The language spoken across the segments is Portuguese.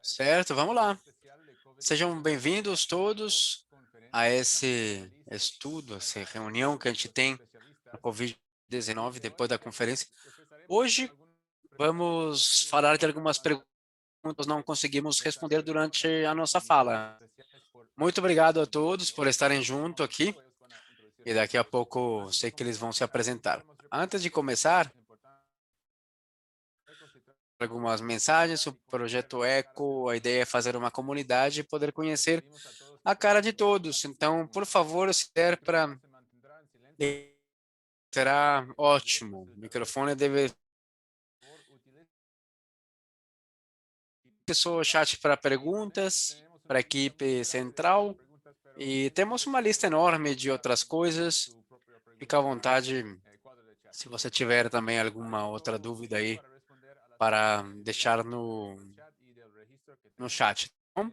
Certo, vamos lá. Sejam bem-vindos todos a esse estudo, essa reunião que a gente tem na Covid-19 depois da conferência. Hoje vamos falar de algumas perguntas que não conseguimos responder durante a nossa fala. Muito obrigado a todos por estarem junto aqui e daqui a pouco sei que eles vão se apresentar. Antes de começar, algumas mensagens sobre o projeto Eco. A ideia é fazer uma comunidade e poder conhecer a cara de todos. Então, por favor, se der para, será ótimo. O microfone deve ter o chat para perguntas, para a equipe central. E temos uma lista enorme de outras coisas. Fica à vontade se você tiver também alguma outra dúvida aí para deixar no chat. Então,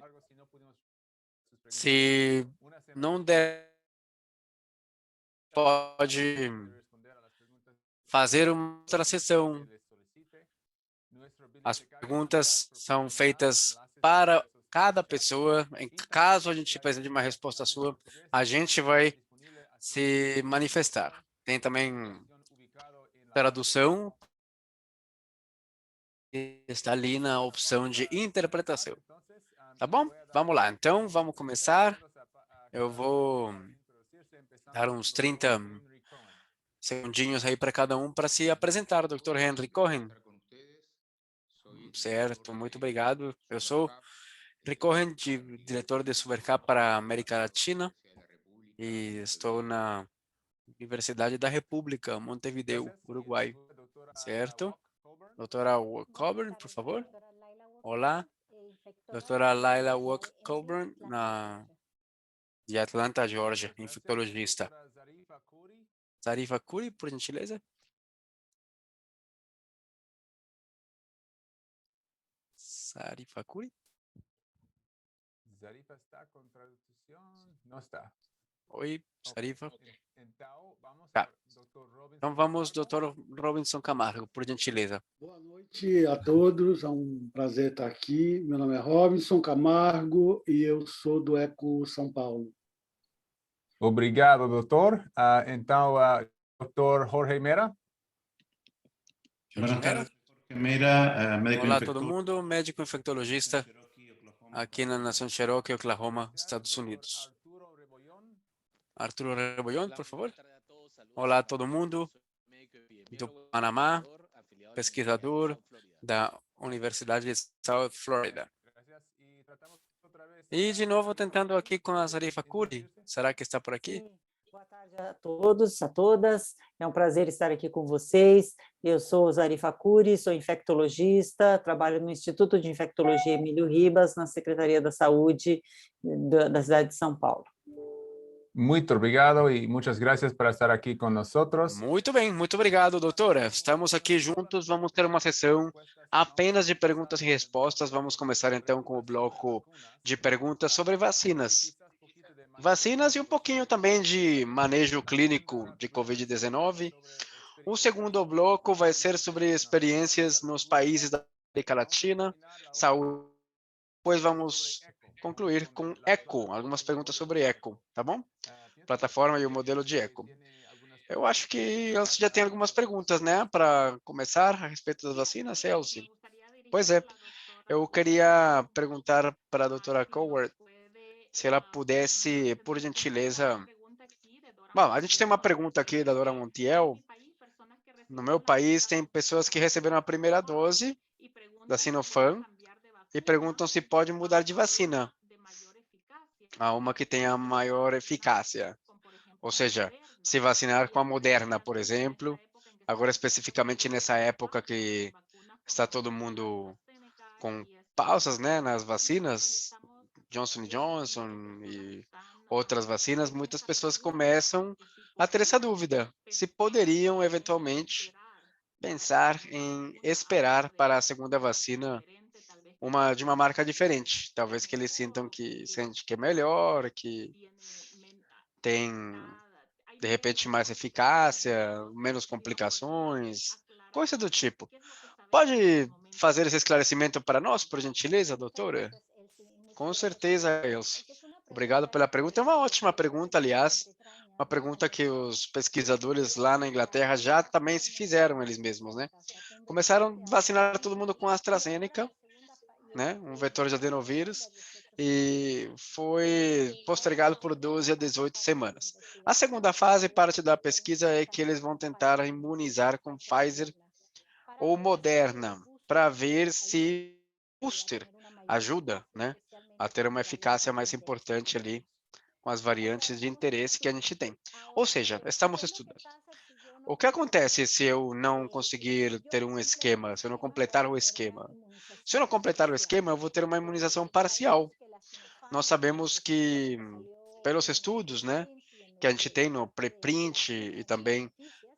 se não der, pode fazer uma outra sessão. As perguntas são feitas para cada pessoa. Em caso a gente precise de uma resposta sua, a gente vai se manifestar. Tem também tradução, está ali na opção de interpretação. Tá bom? Vamos lá. Então, vamos começar. Eu vou dar uns 30 segundinhos aí para cada um para se apresentar. Dr. Henry Cohen. Certo, muito obrigado. Eu sou Henry Cohen, diretor de Supercap para a América Latina e estou na Universidade da República, Montevideo, Uruguai. Certo? Doutora Coburn, por favor. Olá. Doutora Laila Walk Coburn, de Atlanta, Georgia, infectologista. Zarifa Curi, por gentileza. Zarifa Curi. Zarifa está com tradução? Não está. Oi, Zarifa. Então, vamos Tá. Dr. Robinson. Então vamos, doutor Robinson Camargo, por gentileza. Boa noite a todos, é um prazer estar aqui. Meu nome é Robinson Camargo e eu sou do Eco São Paulo. Obrigado, doutor. Então, doutor Jorge Mera. Jorge Mera. Médico Olá, todo mundo. Médico infectologista aqui na Nação Cherokee, Oklahoma, Estados Unidos. Arturo Rebolhón, por favor. Olá, todo mundo. Do Panamá, pesquisador da Universidade de South Florida. E, de novo, tentando aqui com a Zarifa Curi. Será que está por aqui? Boa tarde a todos, a todas. É um prazer estar aqui com vocês. Eu sou Zarifa Curi, sou infectologista, trabalho no Instituto de Infectologia Emílio Ribas, na Secretaria da Saúde da cidade de São Paulo. Muito obrigado e muitas graças por estar aqui com nós. Muito bem, muito obrigado, doutora. Estamos aqui juntos, vamos ter uma sessão apenas de perguntas e respostas. Vamos começar então com o bloco de perguntas sobre vacinas. Vacinas e um pouquinho também de manejo clínico de Covid-19. O segundo bloco vai ser sobre experiências nos países da América Latina, saúde. Depois vamos concluir com ECO, algumas perguntas sobre ECO, tá bom? Plataforma e o modelo de ECO. Eu acho que você já tem algumas perguntas, né, para começar a respeito das vacinas, Elsie. Pois é, eu queria perguntar para a doutora Coward se ela pudesse, por gentileza... Bom, a gente tem uma pergunta aqui da Dora Montiel. No meu país, tem pessoas que receberam a primeira dose da Sinopharm e perguntam se pode mudar de vacina a uma que tenha maior eficácia. Ou seja, se vacinar com a Moderna, por exemplo, agora especificamente nessa época que está todo mundo com pausas, né, nas vacinas, Johnson Johnson e outras vacinas, muitas pessoas começam a ter essa dúvida, se poderiam eventualmente pensar em esperar para a segunda vacina de uma marca diferente, talvez que eles sintam que sente que é melhor, que tem de repente mais eficácia, menos complicações, coisa do tipo. Pode fazer esse esclarecimento para nós, por gentileza, doutora? Com certeza, Elcio. Obrigado pela pergunta. É uma ótima pergunta, aliás. Uma pergunta que os pesquisadores lá na Inglaterra já também se fizeram eles mesmos, né? Começaram a vacinar todo mundo com AstraZeneca, né? Um vetor de adenovírus, e foi postergado por 12 a 18 semanas. A segunda fase, parte da pesquisa, é que eles vão tentar imunizar com Pfizer ou Moderna, para ver se booster ajuda, né, a ter uma eficácia mais importante ali com as variantes de interesse que a gente tem. Ou seja, estamos estudando. O que acontece se eu não conseguir ter um esquema, se eu não completar o esquema? Se eu não completar o esquema, eu vou ter uma imunização parcial. Nós sabemos que, pelos estudos, né, que a gente tem no preprint e também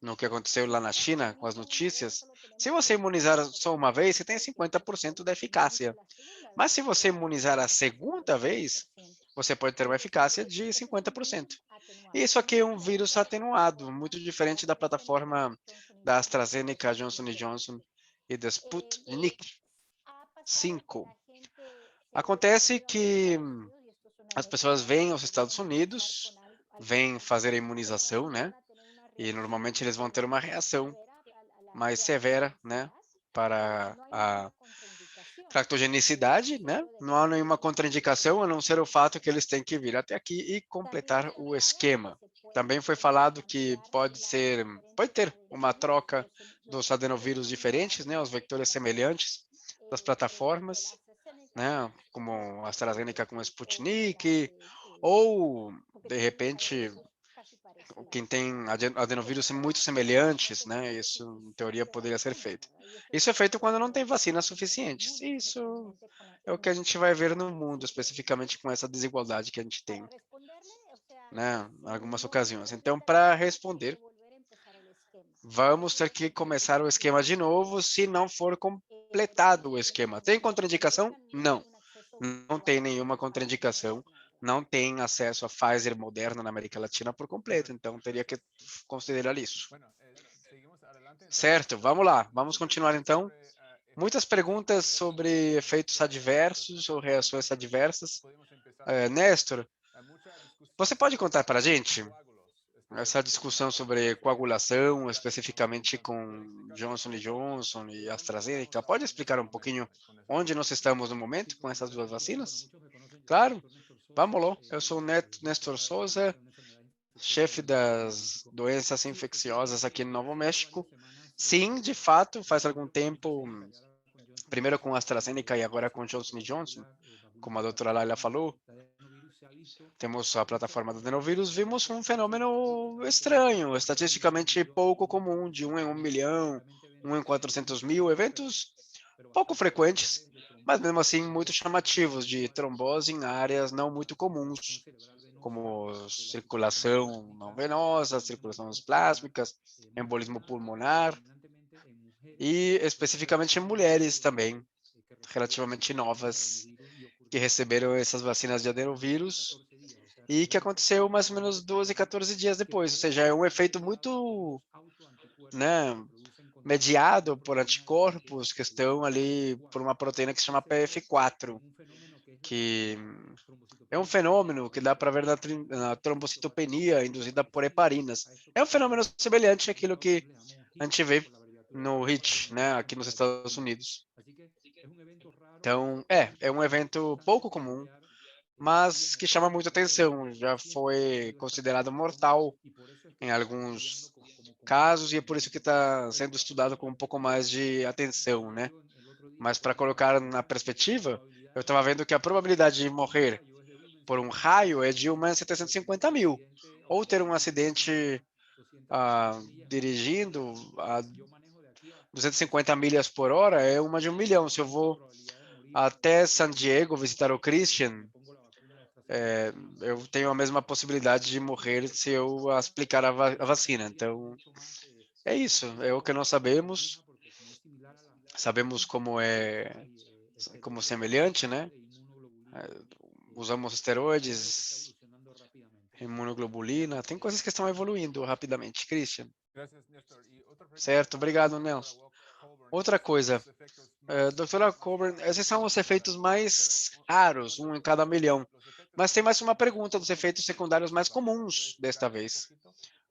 no que aconteceu lá na China com as notícias, se você imunizar só uma vez, você tem 50% da eficácia. Mas se você imunizar a segunda vez, você pode ter uma eficácia de 50%. E isso aqui é um vírus atenuado, muito diferente da plataforma da AstraZeneca, Johnson Johnson e da Sputnik 5. Acontece que as pessoas vêm aos Estados Unidos, vêm fazer a imunização, né? E normalmente eles vão ter uma reação mais severa, né? Para a tractogenicidade, né? Não há nenhuma contraindicação, a não ser o fato que eles têm que vir até aqui e completar o esquema. Também foi falado que pode ter uma troca dos adenovírus diferentes, né? Os vectores semelhantes das plataformas, né? Como a AstraZeneca com a Sputnik, ou de repente quem tem adenovírus muito semelhantes, né? Isso, em teoria, poderia ser feito. Isso é feito quando não tem vacinas suficientes. Isso é o que a gente vai ver no mundo, especificamente com essa desigualdade que a gente tem, né? Em algumas ocasiões. Então, para responder, vamos ter que começar o esquema de novo se não for completado o esquema. Tem contraindicação? Não. Não tem nenhuma contraindicação. Não tem acesso a Pfizer Moderna na América Latina por completo. Então, teria que considerar isso. Certo, vamos lá. Vamos continuar então. Muitas perguntas sobre efeitos adversos ou reações adversas. Néstor, você pode contar para a gente essa discussão sobre coagulação, especificamente com Johnson Johnson e AstraZeneca? Pode explicar um pouquinho onde nós estamos no momento com essas duas vacinas? Claro, vamos lá. Eu sou o Néstor Souza, chefe das doenças infecciosas aqui no Novo México. Sim, de fato, faz algum tempo, primeiro com AstraZeneca e agora com Johnson Johnson, como a doutora Laila falou, temos a plataforma do adenovírus, vimos um fenômeno estranho, estatisticamente pouco comum, de 1 em 1 milhão, 1 em 400 mil, eventos pouco frequentes, mas mesmo assim muito chamativos, de trombose em áreas não muito comuns, como circulação não venosa, circulações plásmicas, embolismo pulmonar, e especificamente em mulheres também, relativamente novas, que receberam essas vacinas de adenovírus, e que aconteceu mais ou menos 12, 14 dias depois, ou seja, é um efeito muito, né, mediado por anticorpos que estão ali por uma proteína que se chama PF4, que é um fenômeno que dá para ver na trombocitopenia induzida por heparinas. É um fenômeno semelhante àquilo que a gente vê no HIT, né, aqui nos Estados Unidos. Então, é um evento pouco comum, mas que chama muita atenção. Já foi considerado mortal em alguns casos e é por isso que está sendo estudado com um pouco mais de atenção, né? Mas para colocar na perspectiva, eu estava vendo que a probabilidade de morrer por um raio é de 1 em 750 mil, ou ter um acidente dirigindo a 250 milhas por hora é uma de 1 milhão. Se eu vou até San Diego visitar o Christian, eu tenho a mesma possibilidade de morrer se eu aplicar a vacina. Então, é isso. É o que nós sabemos. Sabemos como semelhante, né? Usamos esteroides, imunoglobulina. Tem coisas que estão evoluindo rapidamente. Christian. Certo, obrigado, Nelson. Outra coisa, doutora Coburn, esses são os efeitos mais raros, um em cada milhão. Mas tem mais uma pergunta dos efeitos secundários mais comuns desta vez.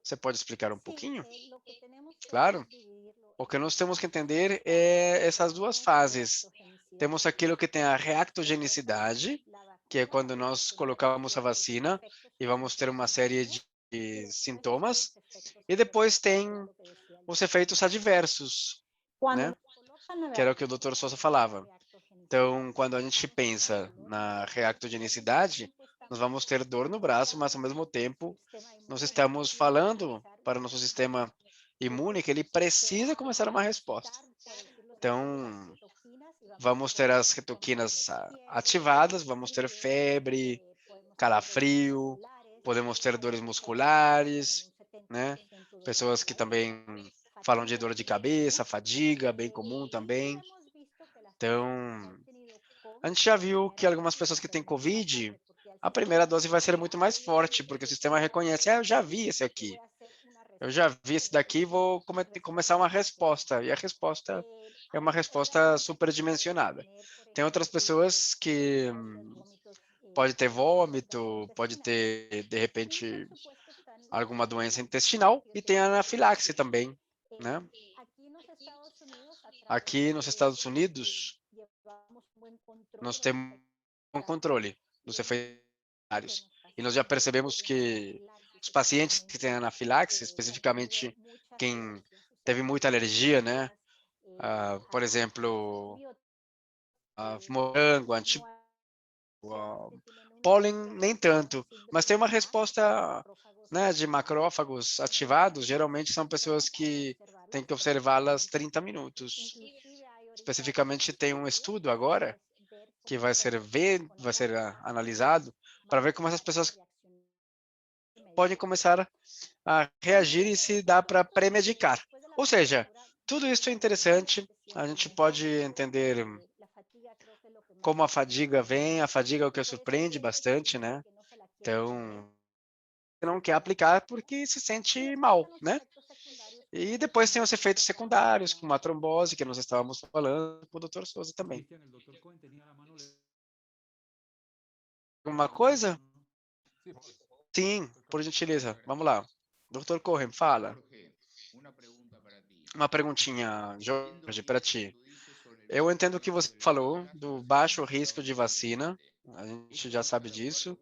Você pode explicar um pouquinho? Claro. O que nós temos que entender é essas duas fases. Temos aquilo que tem a reactogenicidade, que é quando nós colocamos a vacina e vamos ter uma série de sintomas. E depois tem os efeitos adversos, né? Que era o que o Dr. Souza falava. Então, quando a gente pensa na reactogenicidade, nós vamos ter dor no braço, mas ao mesmo tempo nós estamos falando para o nosso sistema imune que ele precisa começar uma resposta. Então, vamos ter as citoquinas ativadas, vamos ter febre, calafrio, podemos ter dores musculares, né? Pessoas que também falam de dor de cabeça, fadiga, bem comum também. Então, a gente já viu que algumas pessoas que têm COVID, a primeira dose vai ser muito mais forte, porque o sistema reconhece, eu já vi esse aqui. Eu já vi esse daqui, vou começar uma resposta. E a resposta é uma resposta superdimensionada. Tem outras pessoas que pode ter vômito, pode ter, de repente, alguma doença intestinal e tem anafilaxe também, né? Aqui nos Estados Unidos, nós temos um controle dos efeitos secundários. E nós já percebemos que os pacientes que têm anafilaxe, especificamente quem teve muita alergia, né? Por exemplo, morango, pólen, nem tanto. Mas tem uma resposta, né, de macrófagos ativados, geralmente são pessoas que têm que observá-las 30 minutos. Especificamente tem um estudo agora que vai ser analisado para ver como essas pessoas podem começar a reagir e se dá para premedicar. Ou seja, tudo isso é interessante, a gente pode entender como a fadiga vem, a fadiga é o que surpreende bastante, né? Então, não quer aplicar porque se sente mal, né? E depois tem os efeitos secundários, como a trombose, que nós estávamos falando com o Dr. Souza também. Alguma coisa? Sim, por gentileza. Vamos lá. Dr. Cohen, fala. Uma perguntinha, Jorge, para ti. Eu entendo o que você falou do baixo risco de vacina, a gente já sabe disso,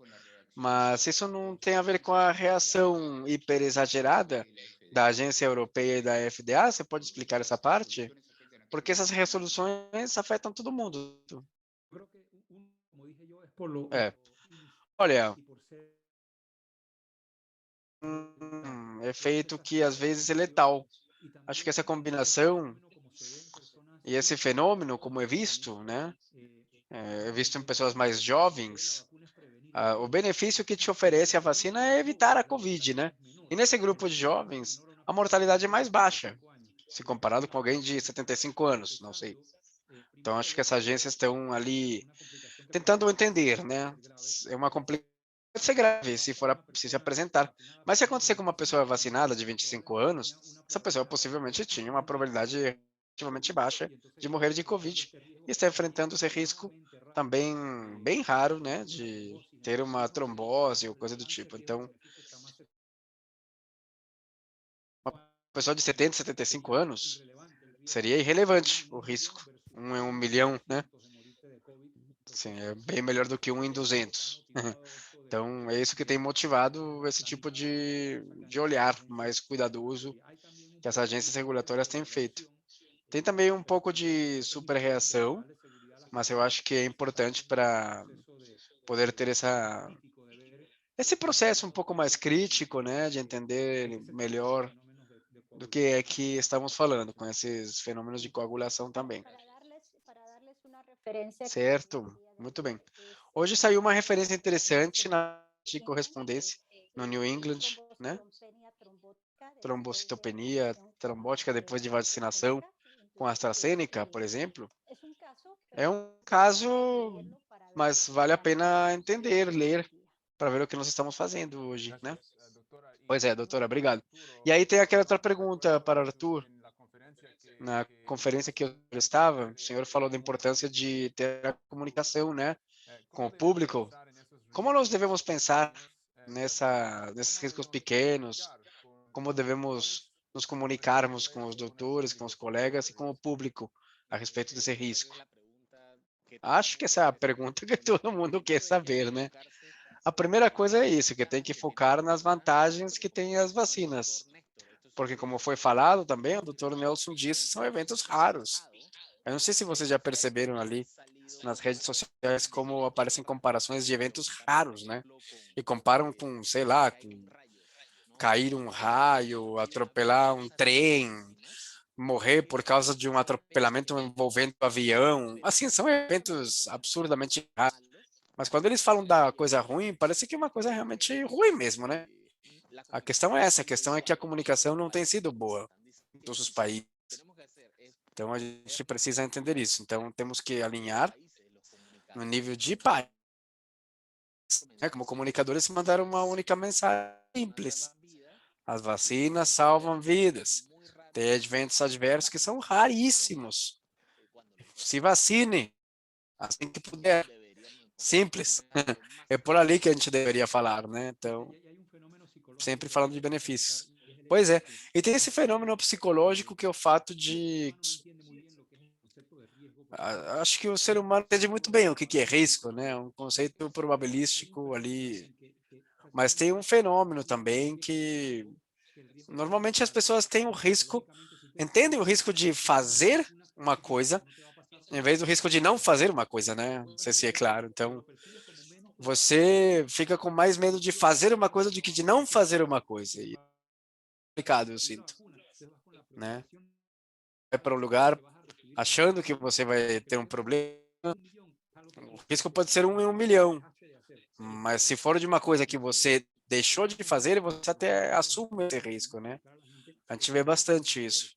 mas isso não tem a ver com a reação hiperexagerada da Agência Europeia e da FDA? Você pode explicar essa parte? Porque essas resoluções afetam todo mundo. É. Olha, um efeito que às vezes é letal. Acho que essa combinação e esse fenômeno, como é visto, né? É visto em pessoas mais jovens, o benefício que te oferece a vacina é evitar a Covid, né? E nesse grupo de jovens, a mortalidade é mais baixa, se comparado com alguém de 75 anos, não sei. Então, acho que essas agências estão ali tentando entender, né? É uma complicação, pode ser grave se apresentar. Mas se acontecer com uma pessoa vacinada de 25 anos, essa pessoa possivelmente tinha uma probabilidade relativamente baixa de morrer de Covid e está enfrentando esse risco também bem raro, né, de ter uma trombose ou coisa do tipo. Então, uma pessoa de 70, 75 anos seria irrelevante o risco. 1 em 1 milhão, né? Sim, é bem melhor do que 1 em 200. Então, é isso que tem motivado esse tipo de olhar mais cuidadoso que as agências regulatórias têm feito. Tem também um pouco de superreação, mas eu acho que é importante para poder ter esse processo um pouco mais crítico, né, de entender melhor do que é que estamos falando com esses fenômenos de coagulação também. Certo, muito bem. Hoje saiu uma referência interessante na de correspondência no New England, né? Trombocitopenia trombótica depois de vacinação com AstraZeneca, por exemplo. É um caso, mas vale a pena entender, ler, para ver o que nós estamos fazendo hoje, né? Pois é, doutora, obrigado. E aí tem aquela outra pergunta para Arthur. Na conferência que eu estava, o senhor falou da importância de ter a comunicação, né, com o público. Como nós devemos pensar nesses riscos pequenos? Como devemos nos comunicarmos com os doutores, com os colegas e com o público a respeito desse risco? Acho que essa é a pergunta que todo mundo quer saber, né? A primeira coisa é isso, que tem que focar nas vantagens que tem as vacinas. Porque, como foi falado também, o doutor Nelson disse, são eventos raros. Eu não sei se vocês já perceberam ali nas redes sociais como aparecem comparações de eventos raros, né? E comparam com, sei lá, com cair um raio, atropelar um trem, morrer por causa de um atropelamento envolvendo um avião. Assim, são eventos absurdamente raros. Mas quando eles falam da coisa ruim, parece que é uma coisa realmente ruim mesmo, né? A questão é essa, a questão é que a comunicação não tem sido boa em todos os países. Então a gente precisa entender isso. Então temos que alinhar no nível de país, né? Como comunicadores, mandar uma única mensagem simples. As vacinas salvam vidas. Tem eventos adversos que são raríssimos. Se vacine assim que puder. Simples. É por ali que a gente deveria falar, né? Então, sempre falando de benefícios. Pois é. E tem esse fenômeno psicológico que é o fato de. Acho que o ser humano entende muito bem o que que é risco, né? Um conceito probabilístico ali. Mas tem um fenômeno também que normalmente as pessoas têm o risco, entendem o risco de fazer uma coisa, em vez do risco de não fazer uma coisa, né? Não sei se é claro. Então, você fica com mais medo de fazer uma coisa do que de não fazer uma coisa. E é complicado, eu sinto, né? Vai para um lugar achando que você vai ter um problema, o risco pode ser 1 em 1 milhão, mas se for de uma coisa que você deixou de fazer, você até assume esse risco, né? A gente vê bastante isso.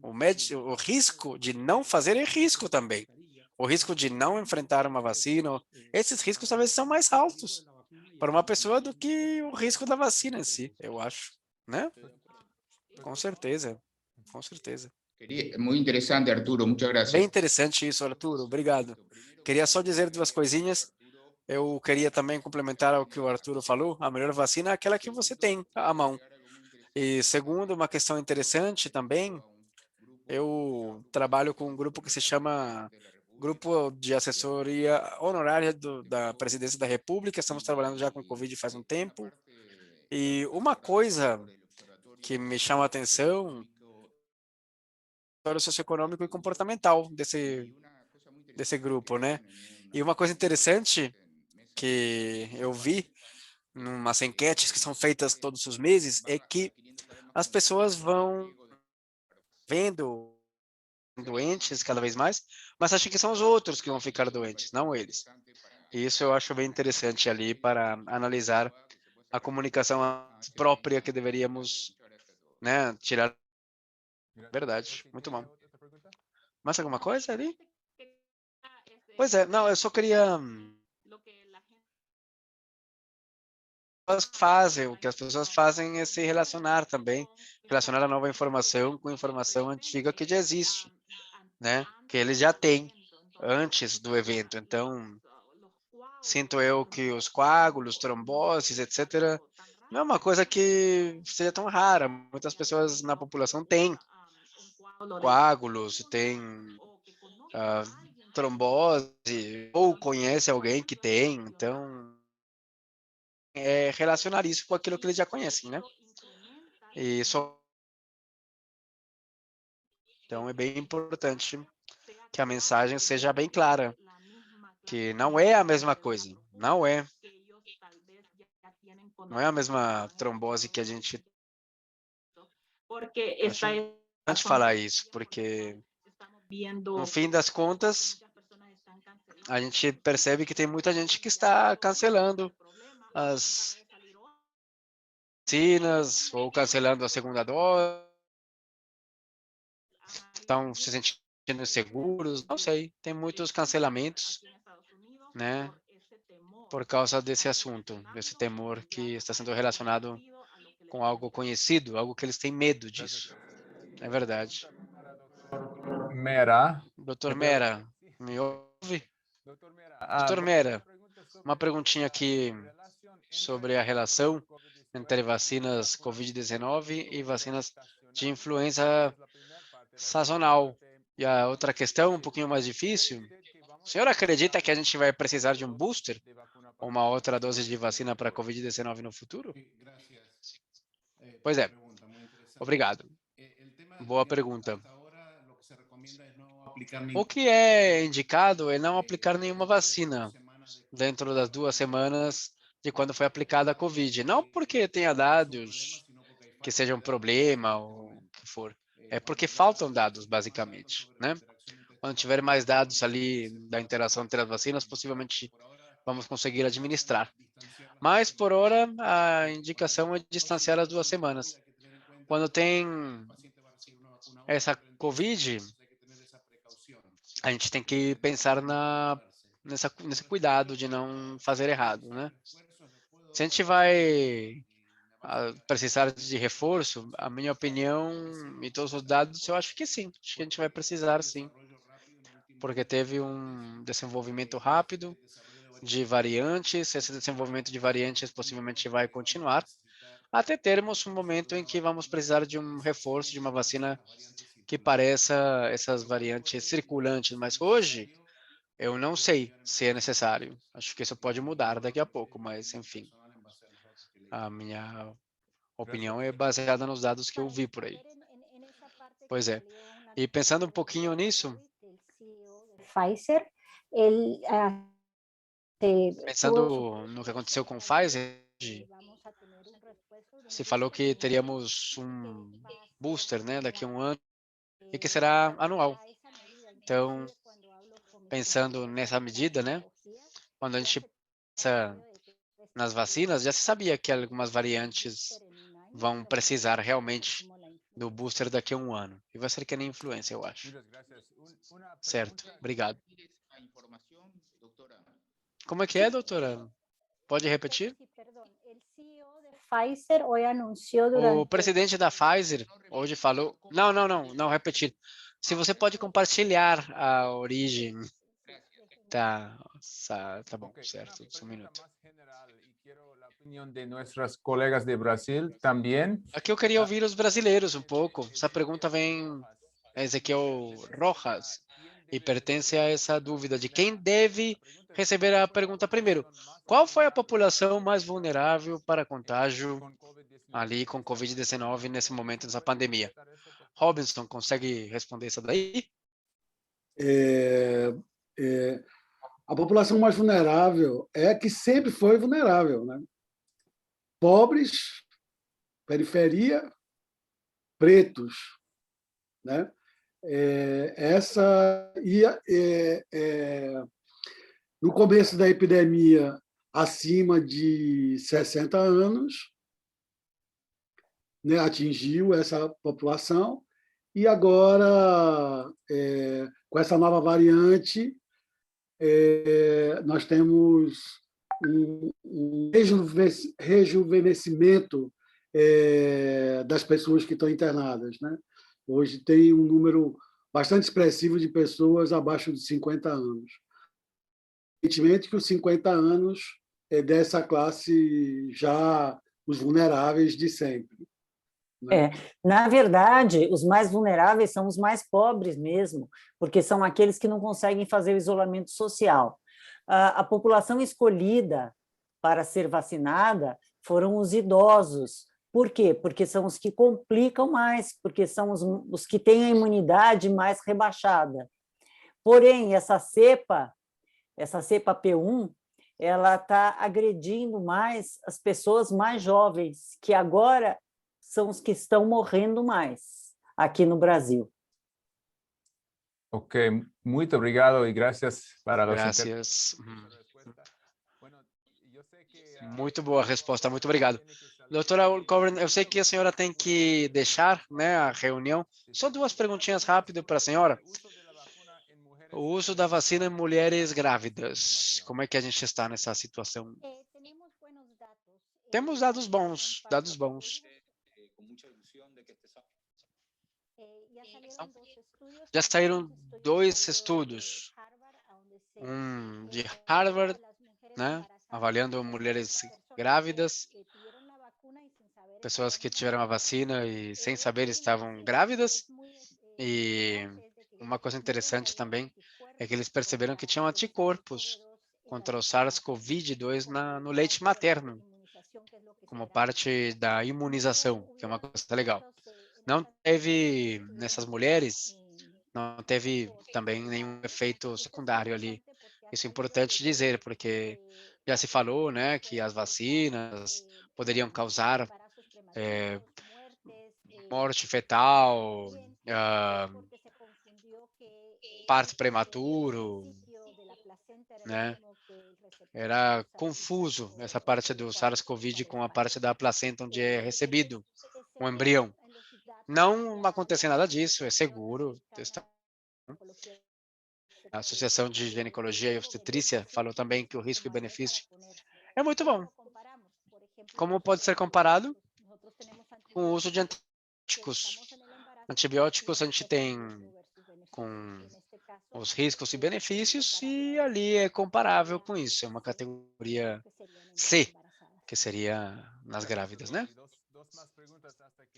O risco de não fazer é risco também. O risco de não enfrentar uma vacina, esses riscos talvez são mais altos para uma pessoa do que o risco da vacina em si, eu acho, né? Com certeza, com certeza. Muy interesante, Arturo, muchas Bem gracias. interessante isso, Arturo, obrigado. Queria só dizer 2 coisinhas. Eu queria também complementar ao que o Arturo falou. A melhor vacina é aquela que você tem à mão. E segundo, uma questão interessante também, eu trabalho com um grupo que se chama Grupo de Assessoria Honorária da Presidência da República. Estamos trabalhando já com Covid faz um tempo. E uma coisa que me chama a atenção é o socioeconômico e comportamental desse grupo, né? E uma coisa interessante que eu vi numas enquetes que são feitas todos os meses é que as pessoas vão vendo doentes cada vez mais, mas acham que são os outros que vão ficar doentes, não eles. E isso eu acho bem interessante ali para analisar a comunicação própria que deveríamos, né, tirar. Verdade, muito bom. Mais alguma coisa ali? Pois é, não, eu só queria o que as pessoas fazem é se relacionar também, relacionar a nova informação com informação antiga que já existe, né? Que eles já têm antes do evento. Então, sinto eu que os coágulos, tromboses, etc., não é uma coisa que seja tão rara. Muitas pessoas na população têm coágulos, têm ah, trombose, ou conhece alguém que tem. Então, é relacionar isso com aquilo que eles já conhecem, né? E só Então é bem importante que a mensagem seja bem clara, que não é a mesma coisa, não é a mesma trombose que a gente. Acho importante falar isso, porque no fim das contas a gente percebe que tem muita gente que está cancelando as vacinas ou cancelando a segunda dose, estão se sentindo inseguros, não sei, tem muitos cancelamentos, né? Por causa desse assunto, desse temor que está sendo relacionado com algo conhecido, algo que eles têm medo disso. É verdade. Mera. Doutor Mera, me ouve? Doutor Mera, Doutor Mera, uma perguntinha aqui sobre a relação entre vacinas COVID-19 e vacinas de influenza sazonal. E a outra questão, um pouquinho mais difícil, o senhor acredita que a gente vai precisar de um booster ou uma outra dose de vacina para COVID-19 no futuro? Pois é, obrigado. Boa pergunta. O que é indicado é não aplicar nenhuma vacina dentro das 2 semanas de quando foi aplicada a COVID. Não porque tenha dados que seja um problema ou o que for. É porque faltam dados, basicamente, né? Quando tiver mais dados ali da interação entre as vacinas, possivelmente vamos conseguir administrar. Mas, por hora, a indicação é distanciar as 2 semanas. Quando tem essa COVID, a gente tem que pensar nesse cuidado de não fazer errado, né? Se a gente vai precisar de reforço, a minha opinião e todos os dados, eu acho que sim. Acho que a gente vai precisar sim. Porque teve um desenvolvimento rápido de variantes, esse desenvolvimento de variantes possivelmente vai continuar, até termos um momento em que vamos precisar de um reforço, de uma vacina que pareça essas variantes circulantes. Mas hoje, eu não sei se é necessário. Acho que isso pode mudar daqui a pouco, mas enfim. A minha opinião é baseada nos dados que eu vi por aí. Pois é. E pensando um pouquinho nisso, Pfizer, ele pensando no que aconteceu com o Pfizer, se falou que teríamos um booster, né, daqui a um ano, e que será anual. Então, pensando nessa medida, né, quando a gente pensa nas vacinas, já se sabia que algumas variantes vão precisar realmente do booster daqui a um ano. E vai ser que nem influenza, eu acho. Certo, obrigado. Como é que é, doutora? Pode repetir? Pfizer hoje anunciou O durante presidente da Pfizer hoje falou... Não repetir. Se você pode compartilhar a origem. Tá bom, certo. Só um minuto. De nuestras colegas de Brasil también. Aqui eu queria ouvir os brasileiros um pouco. Essa pergunta vem Ezequiel Rojas e pertence a essa dúvida de quem deve receber a pergunta primeiro. Qual foi a população mais vulnerável para contágio ali com COVID-19 nesse momento dessa pandemia? Robinson, consegue responder isso daí? A população mais vulnerável é a que sempre foi vulnerável, né? Pobres, periferia, pretos, né? No começo da epidemia, acima de 60 anos, né, atingiu essa população, e agora, com essa nova variante, nós temos um rejuvenescimento das pessoas que estão internadas, né? Hoje tem um número bastante expressivo de pessoas abaixo de 50 anos. Evidentemente que os 50 anos é dessa classe já os vulneráveis de sempre. Né? Na verdade, os mais vulneráveis são os mais pobres mesmo, porque são aqueles que não conseguem fazer o isolamento social. A população escolhida para ser vacinada foram os idosos. Por quê? Porque são os que complicam mais, porque são os que têm a imunidade mais rebaixada. Porém, essa cepa P1, ela está agredindo mais as pessoas mais jovens, que agora são os que estão morrendo mais aqui no Brasil. Ok, muito obrigado e graças para os Graças. Muito boa resposta, muito obrigado. Doutora Coburn, eu sei que a senhora tem que deixar, né, a reunião. Só 2 perguntinhas rápidas para a senhora. O uso da vacina em mulheres grávidas, como é que a gente está nessa situação? Temos dados bons, dados bons. Já saíram 2 estudos, um de Harvard, né, avaliando mulheres grávidas, pessoas que tiveram a vacina e sem saber estavam grávidas. E uma coisa interessante também é que eles perceberam que tinham anticorpos contra o SARS-CoV-2 no leite materno, como parte da imunização, que é uma coisa legal. Não teve, nessas mulheres, não teve também nenhum efeito secundário ali. Isso é importante dizer, porque já se falou, né, que as vacinas poderiam causar morte fetal, parto prematuro, né? Era confuso essa parte do SARS-CoV com a parte da placenta onde é recebido o embrião. Não aconteceu nada disso, é seguro. A Associação de Ginecologia e Obstetrícia falou também que o risco e benefício é muito bom. Como pode ser comparado com o uso de antibióticos? Antibióticos a gente tem com os riscos e benefícios e ali é comparável com isso. É uma categoria C, que seria nas grávidas, né?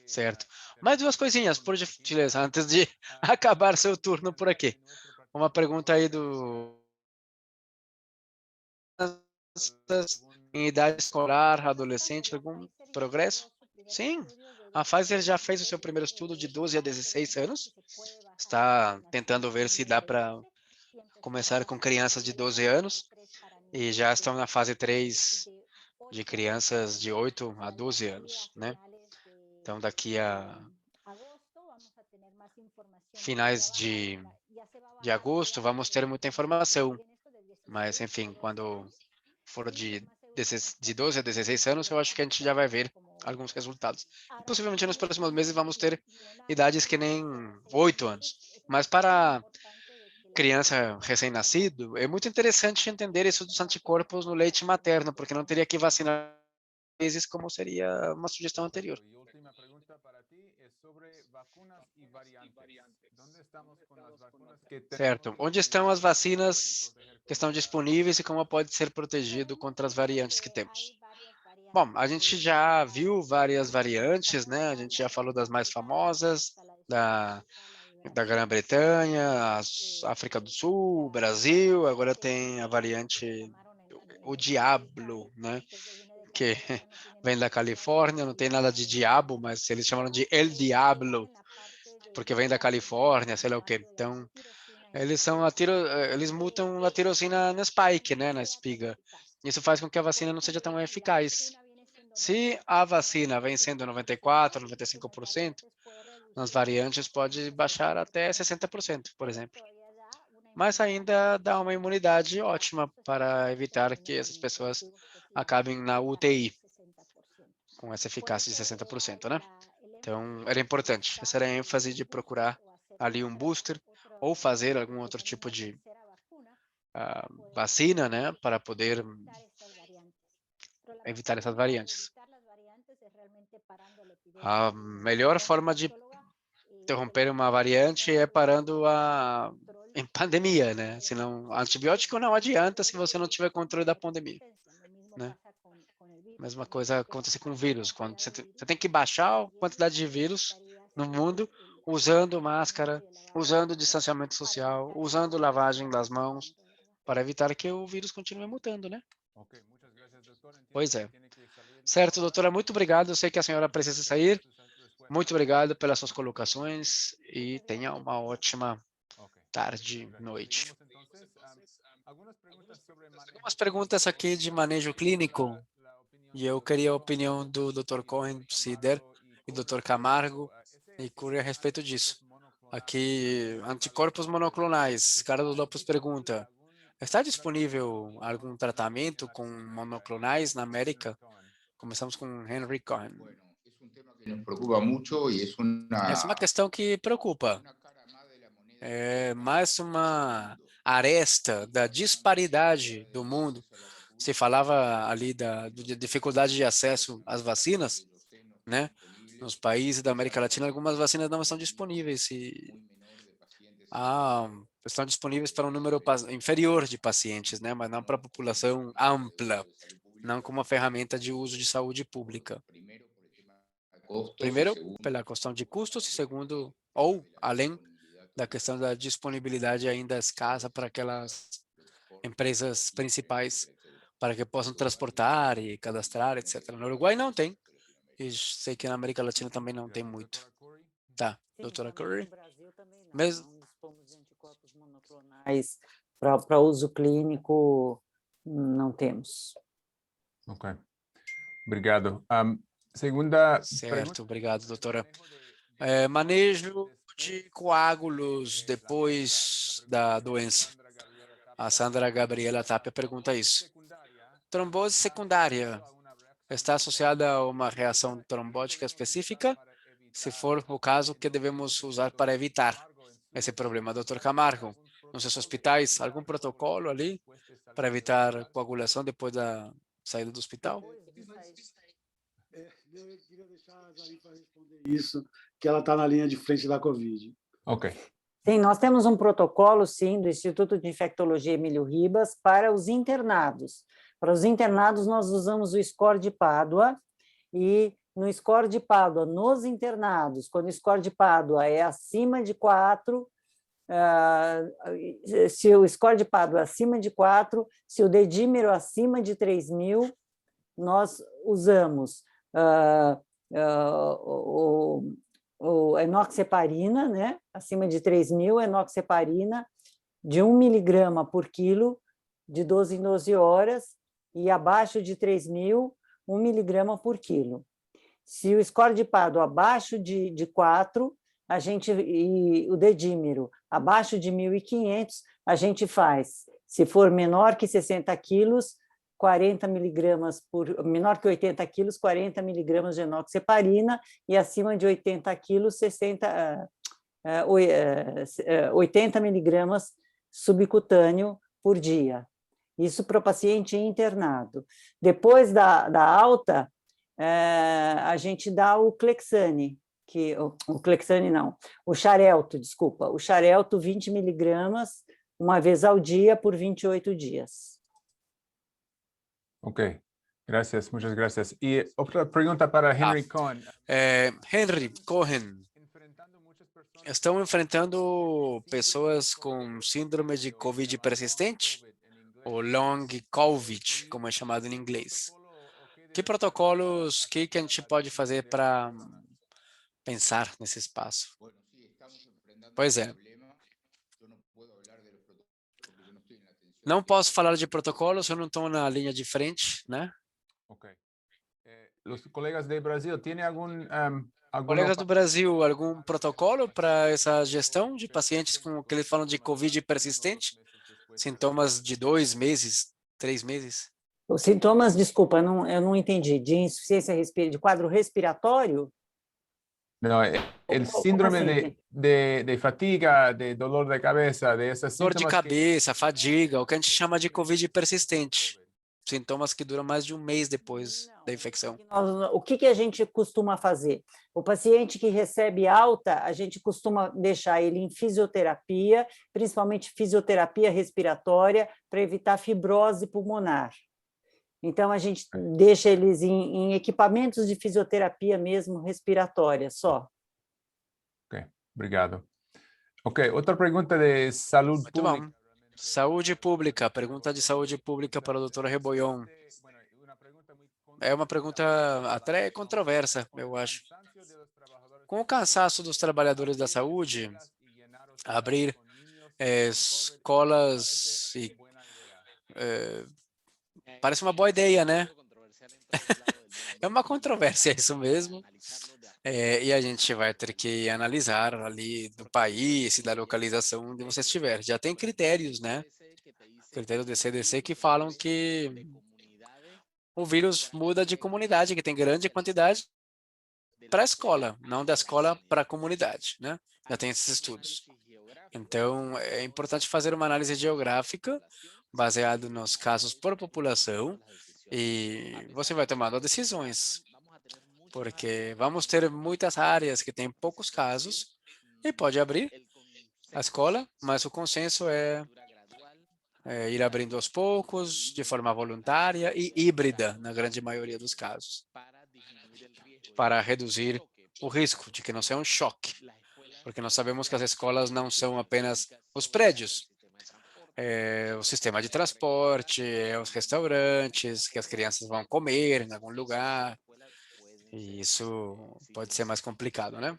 Certo. Mais 2 coisinhas, por gentileza, antes de acabar seu turno por aqui. Uma pergunta aí em idade escolar, adolescente, algum progresso? Sim, a Pfizer já fez o seu primeiro estudo de 12 a 16 anos. Está tentando ver se dá para começar com crianças de 12 anos e já estão na fase 3 de crianças de 8 a 12 anos, né? Então, daqui a finais de agosto, vamos ter muita informação. Mas, enfim, quando for de 12 a 16 anos, eu acho que a gente já vai ver alguns resultados. E possivelmente nos próximos meses vamos ter idades que nem 8 anos. Mas para criança recém-nascido, é muito interessante entender isso dos anticorpos no leite materno, porque não teria que vacinar vezes como seria uma sugestão anterior. E última pergunta para ti é sobre vacunas e variantes. Onde estamos com as vacunas que temos? Certo. Onde estão as vacinas que estão disponíveis e como pode ser protegido contra as variantes que temos? Bom, a gente já viu várias variantes, né? A gente já falou das mais famosas, da Grã-Bretanha, África do Sul, Brasil, agora tem a variante, o Diablo, né? Que vem da Califórnia, não tem nada de diabo, mas eles chamaram de El Diablo, porque vem da Califórnia, sei lá o quê. Então, eles mutam a tirosina na spike, né, na espiga. Isso faz com que a vacina não seja tão eficaz. Se a vacina vem sendo 94, 95%, nas variantes pode baixar até 60%, por exemplo. Mas ainda dá uma imunidade ótima para evitar que essas pessoas acabem na UTI com essa eficácia de 60%, né? Então, era importante. Essa era a ênfase de procurar ali um booster ou fazer algum outro tipo de vacina, né, para poder evitar essas variantes. A melhor forma de interromper uma variante é parando em pandemia, né? Senão, antibiótico não adianta se você não tiver controle da pandemia, né? Mesma coisa acontece com o vírus. Quando você tem que baixar a quantidade de vírus no mundo usando máscara, usando distanciamento social, usando lavagem das mãos, para evitar que o vírus continue mutando, né? Ok, muchas gracias, doutor. Pois é. Certo, doutora, muito obrigado. Eu sei que a senhora precisa sair. Muito obrigado pelas suas colocações e tenha uma ótima tarde, noite. Algumas perguntas aqui de manejo clínico e eu queria a opinião do Dr. Cohen Sider e Dr. Camargo e Cury a respeito disso. Aqui, anticorpos monoclonais. Carlos Lopes pergunta, está disponível algum tratamento com monoclonais na América? Começamos com Henry Cohen. Nos preocupa mucho y es Essa é uma questão que preocupa. É mais uma aresta da disparidade do mundo. Se falava ali da dificuldade de acesso às vacinas, né? Nos países da América Latina, algumas vacinas não estão disponíveis e estão disponíveis para um número inferior de pacientes, né? Mas não para a população ampla, não como uma ferramenta de uso de saúde pública. Primeiro, pela questão de custos, e segundo, ou além da questão da disponibilidade ainda escassa para aquelas empresas principais, para que possam transportar e cadastrar, etc. No Uruguai não tem, e sei que na América Latina também não tem muito. Tá, doutora Curry? No Brasil também não. Mesmo. Não dispomos de anticorpos monoclonais para uso clínico, não temos. Ok. Obrigado. Segunda Certo, obrigado, doutora. Manejo de coágulos depois da doença. A Sandra Gabriela Tapia pergunta isso. Trombose secundária está associada a uma reação trombótica específica? Se for o caso, o que devemos usar para evitar esse problema? Doutor Camargo, nos seus hospitais, algum protocolo ali para evitar coagulação depois da saída do hospital? Eu queria deixar a Zarifa responder isso, que ela está na linha de frente da Covid. Ok. Sim, nós temos um protocolo, sim, do Instituto de Infectologia Emílio Ribas para os internados. Para os internados, nós usamos o score de Pádua, e no score de Pádua, nos internados, quando o score de Pádua é acima de 4, se o score de Pádua é acima de 4, se o dedímero acima de 3.000, nós usamos o enoxaparina, né? Acima de 3.000, enoxaparina de 1 miligrama por quilo, de 12 em 12 horas, e abaixo de 3.000, 1 miligrama por quilo. Se o score de Pádua abaixo de 4, e o dedímero abaixo de 1.500, a gente faz, se for menor que 60 quilos, 40 miligramas menor que 80 quilos, 40 miligramas de enoxaparina, e acima de 80 quilos, 80 miligramas subcutâneo por dia. Isso para o paciente internado. Depois da alta, a gente dá o Clexane, o Xarelto, desculpa, o Xarelto 20 miligramas, uma vez ao dia, por 28 dias. Ok. Gracias, muchas gracias. E outra pergunta para Henry Cohen. Henry Cohen. Estão enfrentando pessoas com síndrome de COVID persistente, ou long COVID, como é chamado em inglês. Que protocolos, que a gente pode fazer para pensar nesse espaço? Pois é. Não posso falar de protocolos, eu não estou na linha de frente, né? Ok. Os colegas do Brasil, tem algum Colegas do Brasil, algum protocolo para essa gestão de pacientes com o que eles falam de COVID persistente? Sintomas de 2 meses, 3 meses? Os sintomas, desculpa, eu não entendi, de insuficiência de quadro respiratório? Não, o síndrome de fatiga, de dolor de cabeça, de essas Dor de sintomas cabeça, fadiga, o que a gente chama de COVID persistente. Sintomas que duram mais de 1 mês depois da infecção. O que a gente costuma fazer? O paciente que recebe alta, a gente costuma deixar ele em fisioterapia, principalmente fisioterapia respiratória, para evitar fibrose pulmonar. Então, a gente deixa eles em equipamentos de fisioterapia mesmo, respiratória, só. Ok, obrigado. Ok, outra pergunta de saúde Muito pública. bom. Saúde pública, pergunta de saúde pública para a doutora Rebollon. É uma pergunta até controversa, eu acho. Com o cansaço dos trabalhadores da saúde, abrir escolas parece uma boa ideia, né? É uma controvérsia isso mesmo. E a gente vai ter que analisar ali do país e da localização onde você estiver. Já tem critérios, né? Critérios do CDC que falam que o vírus muda de comunidade, que tem grande quantidade para a escola, não da escola para a comunidade, né? Já tem esses estudos. Então, é importante fazer uma análise geográfica baseado nos casos por população e você vai tomando decisões. porque vamos ter muitas áreas que têm poucos casos e pode abrir a escola, mas o consenso é ir abrindo aos poucos, de forma voluntária e híbrida, na grande maioria dos casos, para reduzir o risco de que não seja um choque, porque nós sabemos que as escolas não são apenas os prédios, é o sistema de transporte, é os restaurantes, que as crianças vão comer em algum lugar, e isso pode ser mais complicado, né?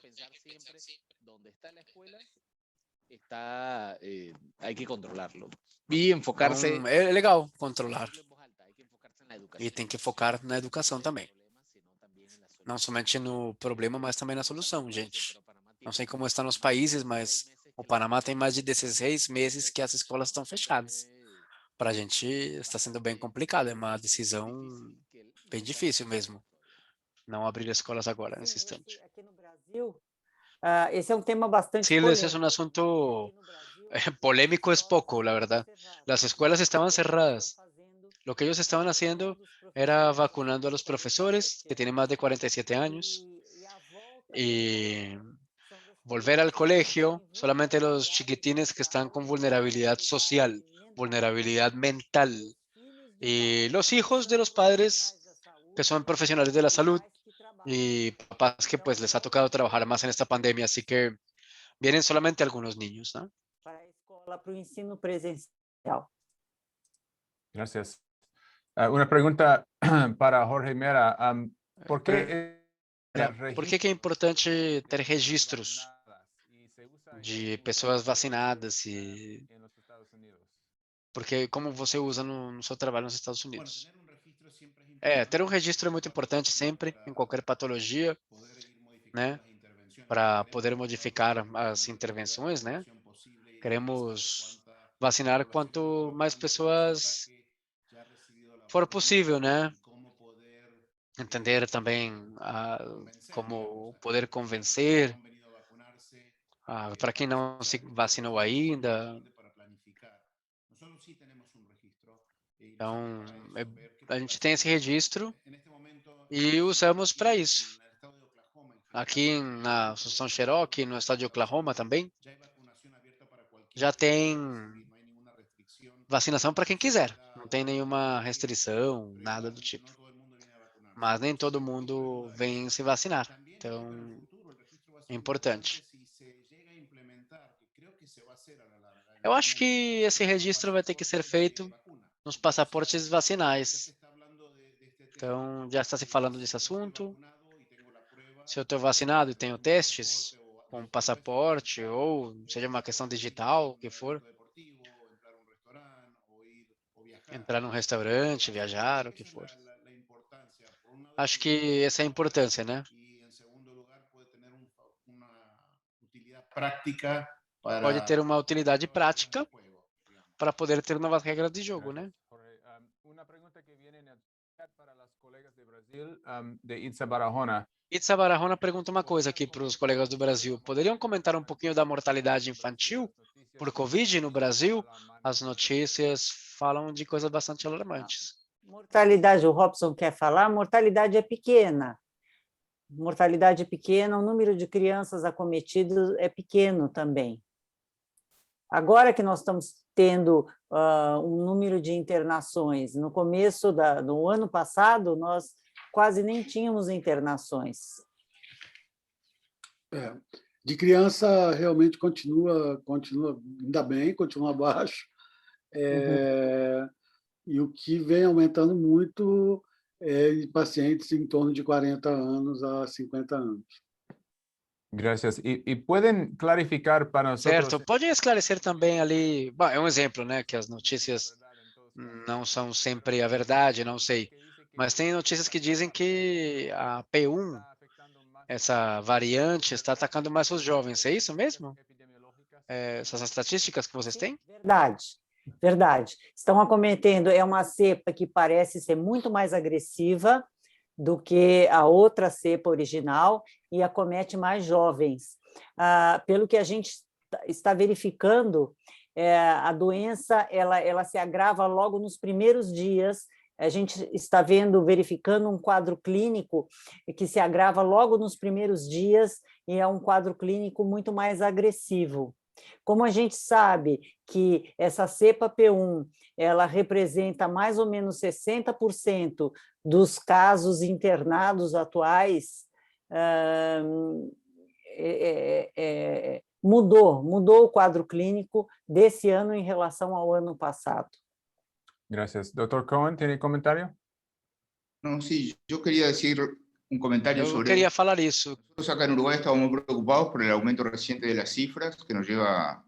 Hay que controlarlo y enfocarse. Então, é legal controlar e tem que focar na educação também. Não somente no problema, mas também na solução, gente. Não sei como está nos países, mas o Panamá tem mais de 16 meses que as escolas estão fechadas. Para a gente está sendo bem complicado, é uma decisão bem difícil mesmo, não abrir escolas agora, nesse instante. Aqui no Brasil, esse é um tema bastante Sí, ese es polêmico. un asunto polémico, es poco, la verdad. Las escuelas estaban cerradas. Lo que ellos estaban haciendo era vacunando a los profesores que tienen más de 47 años y volver al colegio solamente los chiquitines que están con vulnerabilidad social, vulnerabilidad mental y los hijos de los padres que son profesionales de la salud y papás que pues les ha tocado trabajar más en esta pandemia, así que vienen solamente algunos niños, ¿no? Para a escola, para o ensino presencial. Gracias. Una pregunta para Jorge Mera. ¿Por qué Por que é importante ter registros de pessoas vacinadas e porque como você usa no seu trabalho nos Estados Unidos? Ter um registro é muito importante sempre, em qualquer patologia, né? Para poder modificar as intervenções, né? Queremos vacinar quanto mais pessoas for possível, né? Entender também como poder convencer para quem não se vacinou ainda. Então, a gente tem esse registro e usamos para isso. Aqui na Assunção Cherokee, no estado de Oklahoma também, já tem vacinação para quem quiser. Não tem nenhuma restrição, nada do tipo. Mas nem todo mundo vem se vacinar. Então, é importante. Eu acho que esse registro vai ter que ser feito nos passaportes vacinais. Então, já está se falando desse assunto. Se eu estou vacinado e tenho testes com passaporte, ou seja uma questão digital, o que for, entrar num restaurante, viajar, o que for. Acho que essa é a importância, né? Pode ter uma utilidade prática para poder ter novas regras de jogo, né? Una pregunta que viene en el chat para las colegas de Brasil, de Itza Barahona. Itza Barahona pergunta uma coisa aqui para os colegas do Brasil. Poderiam comentar um pouquinho da mortalidade infantil por Covid no Brasil? As notícias falam de coisas bastante alarmantes. Mortalidade, o Robson quer falar, mortalidade é pequena. Mortalidade é pequena, o número de crianças acometidas é pequeno também. Agora que nós estamos tendo um número de internações, no começo do ano passado, nós quase nem tínhamos internações. De criança, realmente continua ainda bem, continua baixo. E o que vem aumentando muito é de pacientes em torno de 40 anos a 50 anos. Gracias. Y pueden clarificar para nosotros... Certo. Pode esclarecer também ali... Bom, é um exemplo, né? Que as notícias não são sempre a verdade, não sei. Mas tem notícias que dizem que a P1, essa variante, está atacando mais os jovens. É isso mesmo? Essas estatísticas que vocês têm? Verdade. Estão acometendo, é uma cepa que parece ser muito mais agressiva do que a outra cepa original e acomete mais jovens. Pelo que a gente está verificando, a doença ela se agrava logo nos primeiros dias A gente está verificando um quadro clínico que se agrava logo nos primeiros dias e é um quadro clínico muito mais agressivo. Como a gente sabe que essa cepa P1, ela representa mais ou menos 60% dos casos internados atuais, mudou o quadro clínico desse ano em relação ao ano passado. Gracias. Doctor Cohen, ¿tiene comentario? No, sí, yo quería decir un comentario Eu sobre queria falar isso. nosotros acá en Uruguay estamos muy preocupados por el aumento reciente de las cifras que nos lleva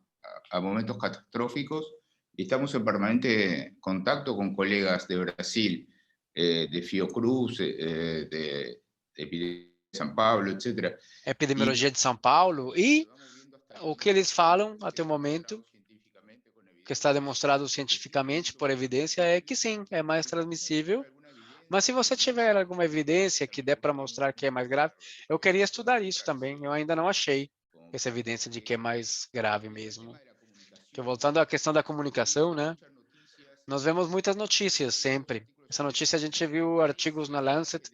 a momentos catastróficos y estamos en permanente contacto con colegas de Brasil, de Fiocruz, de Epidemia de São Paulo, etc. Epidemiologia de São Paulo e o que eles falam até o momento, que está demonstrado cientificamente por evidência, é que sim, é mais transmissível. Mas se você tiver alguma evidência que dê para mostrar que é mais grave, eu queria estudar isso também. Eu ainda não achei essa evidência de que é mais grave mesmo. Que voltando à questão da comunicação, né? Nós vemos muitas notícias sempre. Essa notícia a gente viu artigos na Lancet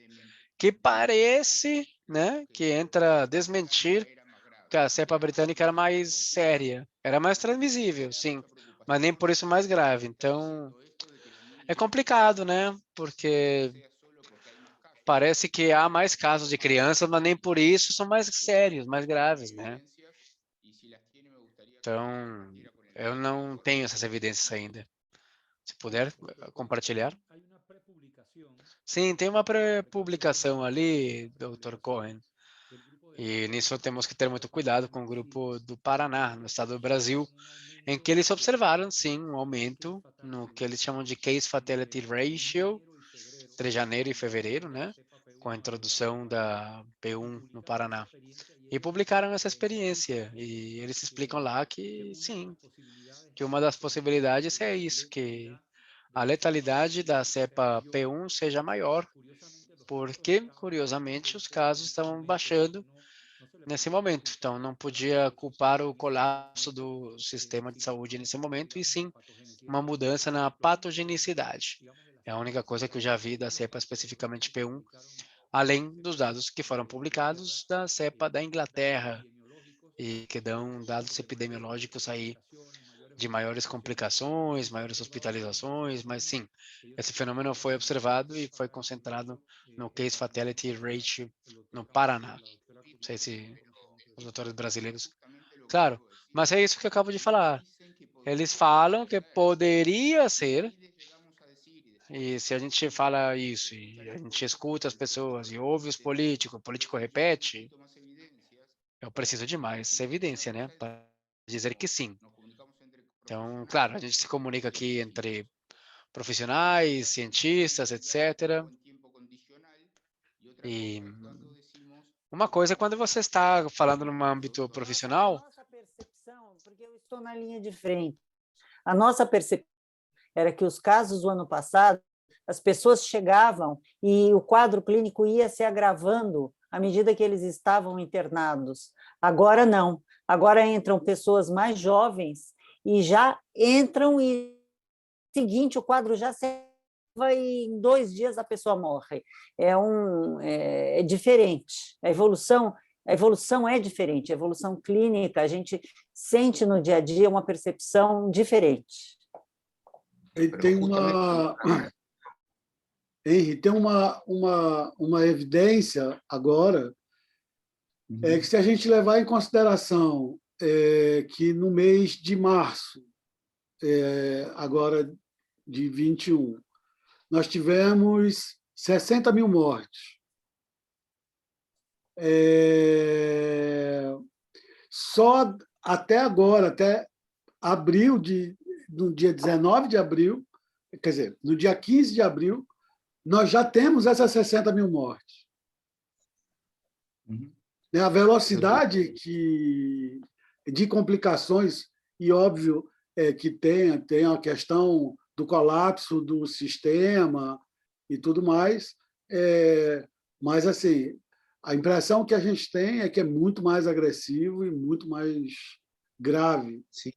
que parece, né, que entra a desmentir que a cepa britânica era mais séria, era mais transmissível, sim, mas nem por isso mais grave. Então, é complicado, né? Porque parece que há mais casos de crianças, mas nem por isso são mais sérios, mais graves, né? Então, eu não tenho essas evidências ainda. Se puder compartilhar. Sim, tem uma pré-publicação ali, Dr. Cohen. E nisso temos que ter muito cuidado com o grupo do Paraná, no estado do Brasil, em que eles observaram, sim, um aumento no que eles chamam de Case Fatality Ratio, entre janeiro e fevereiro, né? Com a introdução da P1 no Paraná. E publicaram essa experiência. E eles explicam lá que, sim, que uma das possibilidades é isso, que a letalidade da cepa P1 seja maior, porque, curiosamente, os casos estavam baixando nesse momento. Então, não podia culpar o colapso do sistema de saúde nesse momento, e sim uma mudança na patogenicidade. É a única coisa que eu já vi da cepa especificamente P1, além dos dados que foram publicados da cepa da Inglaterra, e que dão dados epidemiológicos aí de maiores complicações, maiores hospitalizações, mas sim, esse fenômeno foi observado e foi concentrado no Case Fatality Ratio no Paraná. Não sei se os doutores brasileiros... Claro, mas é isso que eu acabo de falar. Eles falam que poderia ser, e se a gente fala isso, e a gente escuta as pessoas, e ouve os políticos, o político repete, eu preciso de mais evidência, né, para dizer que sim. Então, claro, a gente se comunica aqui entre profissionais, cientistas, etc. E uma coisa, quando você está falando no âmbito profissional... A nossa percepção, porque eu estou na linha de frente, a nossa percepção era que os casos do ano passado, as pessoas chegavam e o quadro clínico ia se agravando à medida que eles estavam internados. Agora não. Agora entram pessoas mais jovens e já entram e seguinte o quadro já se vai em 2 dias a pessoa morre. É diferente. A evolução é diferente. A evolução clínica a gente sente no dia a dia uma percepção diferente. Henry, tem uma evidência agora, que se a gente levar em consideração que no mês de março, agora de 21, nós tivemos 60 mil mortes. Só até agora, até abril, no dia 19 de abril, quer dizer, no dia 15 de abril, nós já temos essas 60 mil mortes. A velocidade de complicações, e óbvio que tem a questão do colapso do sistema e tudo mais, mas assim, a impressão que a gente tem é que é muito mais agressivo e muito mais grave. Sí.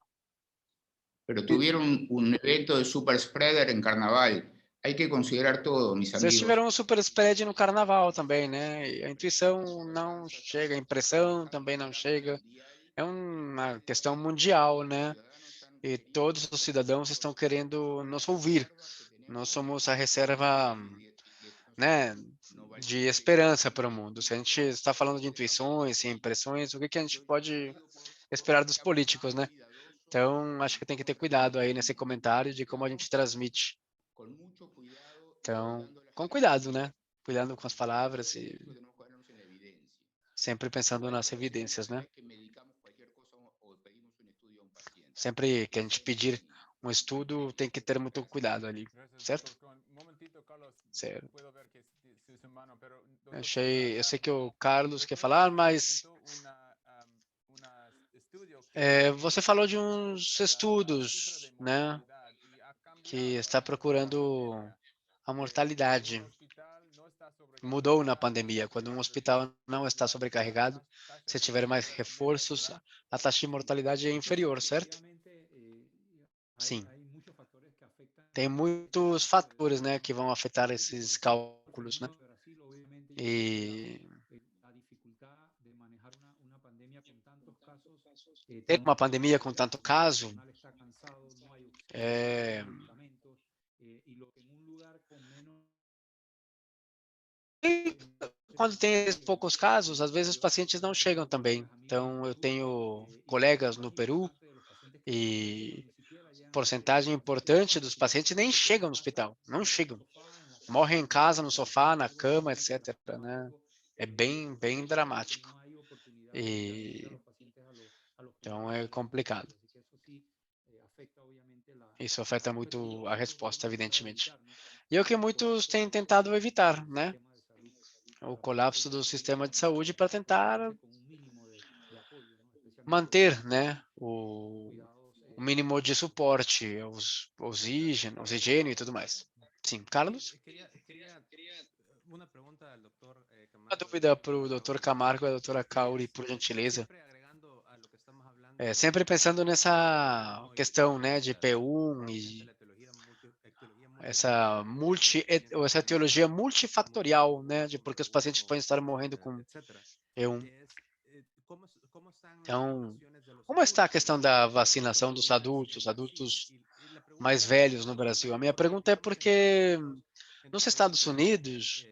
Pero tuvieron un evento de super spreader en Carnaval. hay que considerar todo, mis Vocês amigos. tiveram um super spread no carnaval também, né? E a intuição não chega, a impressão também não chega. É uma questão mundial, né? E todos os cidadãos estão querendo nos ouvir. Nós somos a reserva, né, de esperança para o mundo. Se a gente está falando de intuições e impressões, o que que a gente pode esperar dos políticos, né? Então, acho que tem que ter cuidado aí nesse comentário de como a gente transmite. Então, com cuidado, né? Cuidando com as palavras e sempre pensando nas evidências, né? Sempre que a gente pedir um estudo, tem que ter muito cuidado ali, certo? Certo. Eu sei que o Carlos quer falar, mas você falou de uns estudos, né, que está procurando a mortalidade. Mudou na pandemia. Quando um hospital não está sobrecarregado, se tiver mais reforços, a taxa de mortalidade é inferior, certo? Sim. Tem muitos fatores, né, que vão afetar esses cálculos, né? E ter uma pandemia com tanto caso, e quando tem poucos casos, às vezes os pacientes não chegam também. Então, eu tenho colegas no Peru e porcentagem importante dos pacientes nem chegam no hospital, não chegam. Morrem em casa, no sofá, na cama, etc., né? É bem dramático. E então é complicado. Isso afeta muito a resposta, evidentemente. E é o que muitos têm tentado evitar, né? O colapso do sistema de saúde para tentar manter, né, o mínimo de suporte, oxigênio e tudo mais. Sim, Carlos? Uma dúvida para o Dr. Camargo e a doutora Cauri, por gentileza. Sempre pensando nessa questão, né, de P1 e essa teologia multifactorial, né, de porque os pacientes podem estar morrendo com P1. Então, como está a questão da vacinação dos adultos mais velhos no Brasil? A minha pergunta é porque nos Estados Unidos,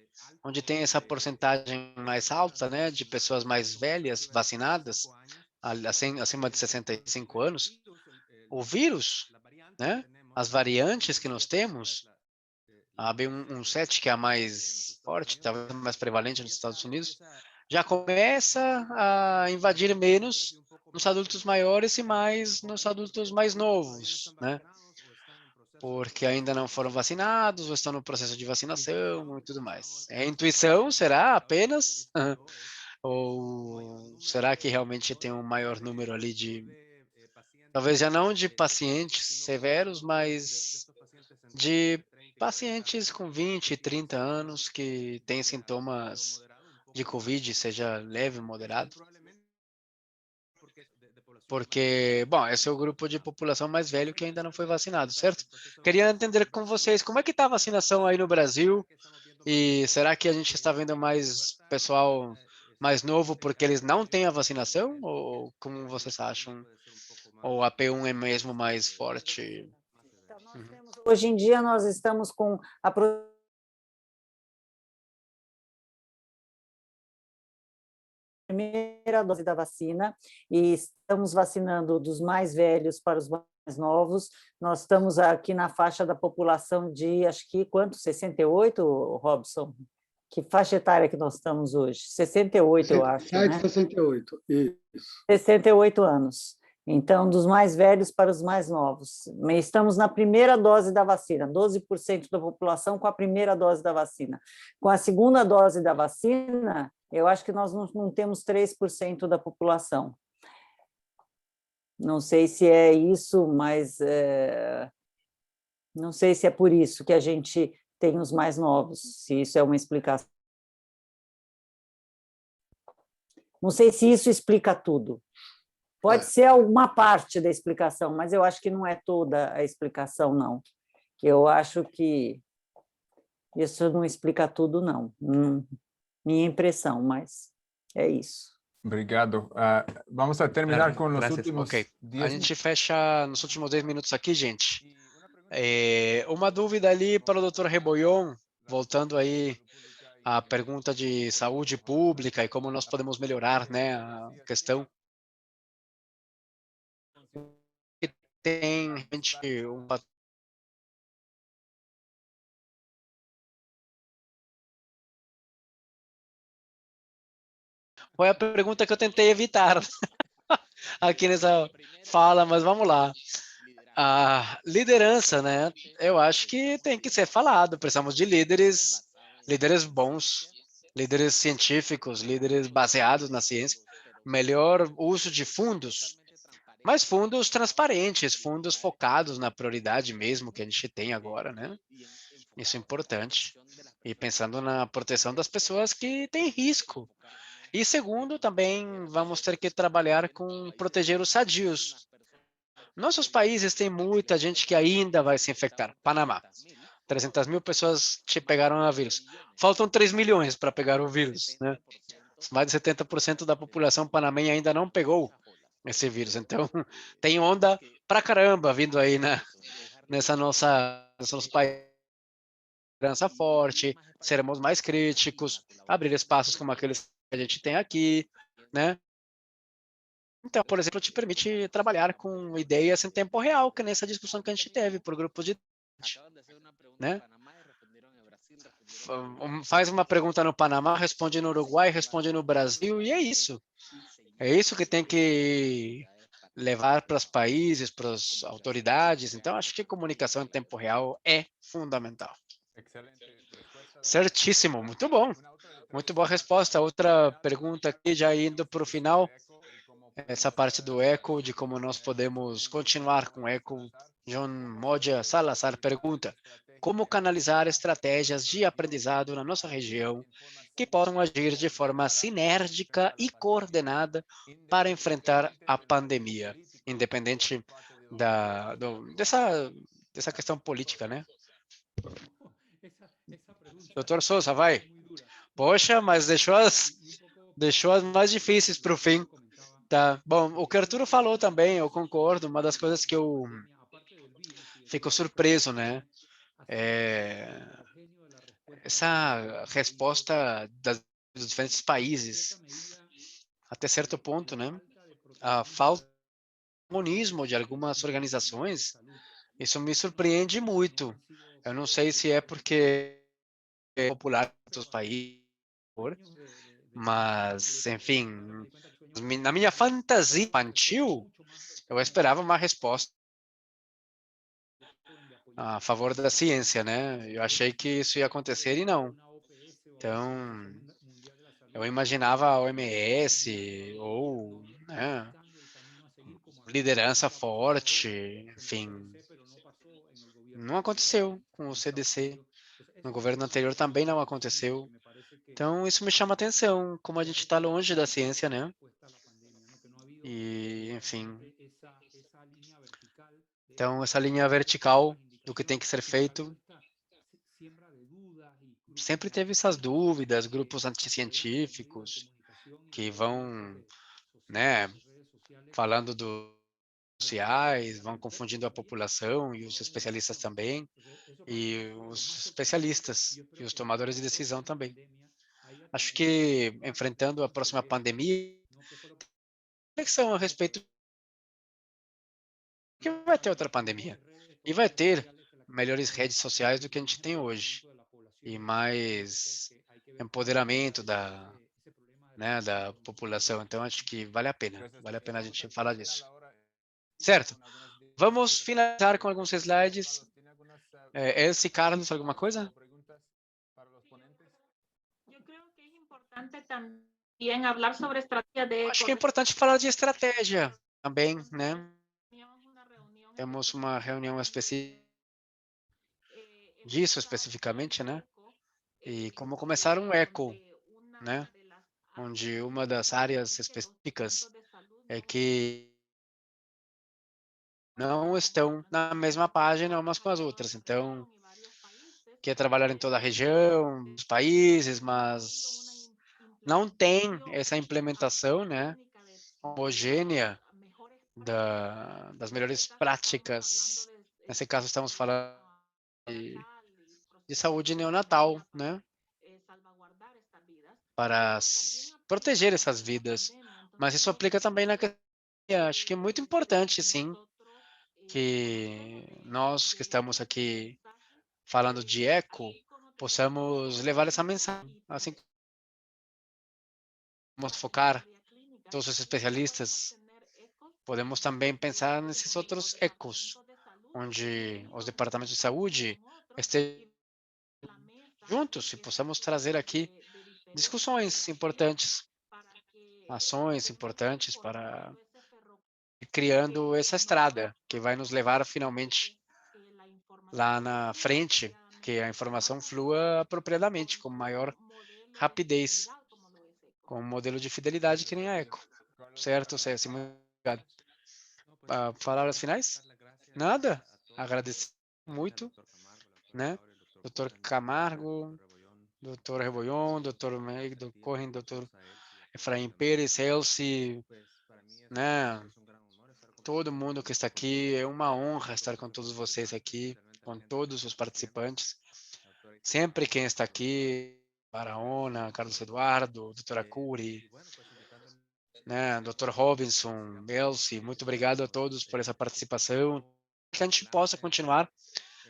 onde tem essa porcentagem mais alta, né, de pessoas mais velhas vacinadas, acima de 65 anos, o vírus, né, as variantes que nós temos, a B117, que é a mais forte, talvez mais prevalente nos Estados Unidos, já começa a invadir menos nos adultos maiores e mais nos adultos mais novos, né? Porque ainda não foram vacinados ou estão no processo de vacinação e tudo mais. É intuição, será apenas? Ou será que realmente tem um maior número ali de, talvez já não de pacientes severos, mas de pacientes com 20, 30 anos que têm sintomas de Covid, seja leve ou moderado? Porque, bom, esse é o grupo de população mais velho que ainda não foi vacinado, certo? Queria entender com vocês como é que está a vacinação aí no Brasil e será que a gente está vendo mais pessoal mais novo porque eles não têm a vacinação ou como vocês acham? Ou a P1 é mesmo mais forte? Então, hoje em dia, nós estamos com a primeira dose da vacina e estamos vacinando dos mais velhos para os mais novos. Nós estamos aqui na faixa da população de, acho que, quanto? 68, Robson? Que faixa etária que nós estamos hoje? 68, eu acho, né? 68, isso. 68 anos. Então, dos mais velhos para os mais novos. Estamos na primeira dose da vacina, 12% da população com a primeira dose da vacina. Com a segunda dose da vacina, eu acho que nós não temos 3% da população. Não sei se é isso, mas não sei se é por isso que a gente tem os mais novos, se isso é uma explicação. Não sei se isso explica tudo. Pode ser alguma parte da explicação, mas eu acho que não é toda a explicação, não. Eu acho que Isso não explica tudo, não. Minha impressão, mas é isso. Obrigado. Vamos a terminar Claro, com os graças. últimos Ok. 10 A gente fecha nos últimos 10 minutos aqui, gente. Uma dúvida ali para o doutor Rebollon, voltando aí à pergunta de saúde pública e como nós podemos melhorar, né, a questão que tem realmente foi a pergunta que eu tentei evitar aqui nessa fala, mas vamos lá. A liderança, né? Eu acho que tem que ser falado. Precisamos de líderes bons, líderes científicos, líderes baseados na ciência, melhor uso de fundos, mas fundos transparentes, fundos focados na prioridade mesmo que a gente tem agora, né? Isso é importante. E pensando na proteção das pessoas que têm risco. E segundo, também vamos ter que trabalhar com proteger os sadios. Nossos países têm muita gente que ainda vai se infectar. Panamá, 300 mil pessoas te pegaram o vírus. Faltam 3 milhões para pegar o vírus, né? Mais de 70% da população panamenha ainda não pegou esse vírus. Então, tem onda pra caramba vindo aí nessa nosso país. Segurança forte, seremos mais críticos, abrir espaços como aqueles que a gente tem aqui, né? Então, por exemplo, te permite trabalhar com ideias em tempo real, que nessa discussão que a gente teve por grupos de né? Faz uma pergunta no Panamá, responde no Uruguai, responde no Brasil, e é isso. É isso que tem que levar para os países, para as autoridades. Então, acho que comunicação em tempo real é fundamental. Certíssimo, muito bom. Muito boa resposta. Outra pergunta aqui, já indo para o final, essa parte do eco, de como nós podemos continuar com o eco. John Modia Salazar pergunta: como canalizar estratégias de aprendizado na nossa região que possam agir de forma sinérgica e coordenada para enfrentar a pandemia, independente dessa questão política, né? Doutor Souza, vai. Poxa, mas deixou as mais difíceis para o fim. Tá. Bom, o que o Arturo falou também, eu concordo. Uma das coisas que eu fico surpreso, né? Essa resposta dos diferentes países, até certo ponto, né? A falta de harmonismo de algumas organizações, isso me surpreende muito. Eu não sei se é porque é popular em outros países, mas, enfim, na minha fantasia infantil, eu esperava uma resposta a favor da ciência, né? Eu achei que isso ia acontecer e não. Então, eu imaginava a OMS ou, né, liderança forte, enfim. Não aconteceu com o CDC. No governo anterior também não aconteceu. Então, isso me chama atenção, como a gente está longe da ciência, né? E, enfim. Então, essa linha vertical do que tem que ser feito sempre teve essas dúvidas, grupos anticientíficos que vão, né, falando dos sociais, vão confundindo a população e os especialistas também, e os especialistas e os tomadores de decisão também. Acho que enfrentando a próxima pandemia, reflexão a respeito que vai ter outra pandemia e vai ter melhores redes sociais do que a gente tem hoje e mais empoderamento né, da população. Então, acho que vale a pena a gente falar disso. Certo? Vamos finalizar com alguns slides. Elsie, Carlos, alguma coisa? Acho que é importante falar de estratégia também, né? Temos uma reunião específica disso especificamente, né? E como começar um eco, né? Onde uma das áreas específicas é que não estão na mesma página umas com as outras. Então, quer trabalhar em toda a região, dos países, mas não tem essa implementação, né, homogênea das melhores práticas. Nesse caso, estamos falando de saúde neonatal, né, para proteger essas vidas. Mas isso aplica também na questão, acho que é muito importante, sim, que nós que estamos aqui falando de eco, possamos levar essa mensagem, assim vamos focar todos os especialistas, podemos também pensar nesses outros ecos, onde os departamentos de saúde estejam juntos e possamos trazer aqui discussões importantes, ações importantes para ir criando essa estrada que vai nos levar finalmente lá na frente, que a informação flua apropriadamente, com maior rapidez, com um modelo de fidelidade que nem a Eco. Certo, César? Muito obrigado. Palavras finais? Nada. Agradecer muito, né? Doutor Camargo, doutor Rebollon, doutor Meg, doutor Corren, doutor Efraim Pérez, Elsie, né? Todo mundo que está aqui, é uma honra estar com todos vocês aqui, com todos os participantes. Sempre quem está aqui, Baraona, Carlos Eduardo, doutora Cury, né, Dr. Robinson, Elsie, muito obrigado a todos por essa participação, que a gente possa continuar,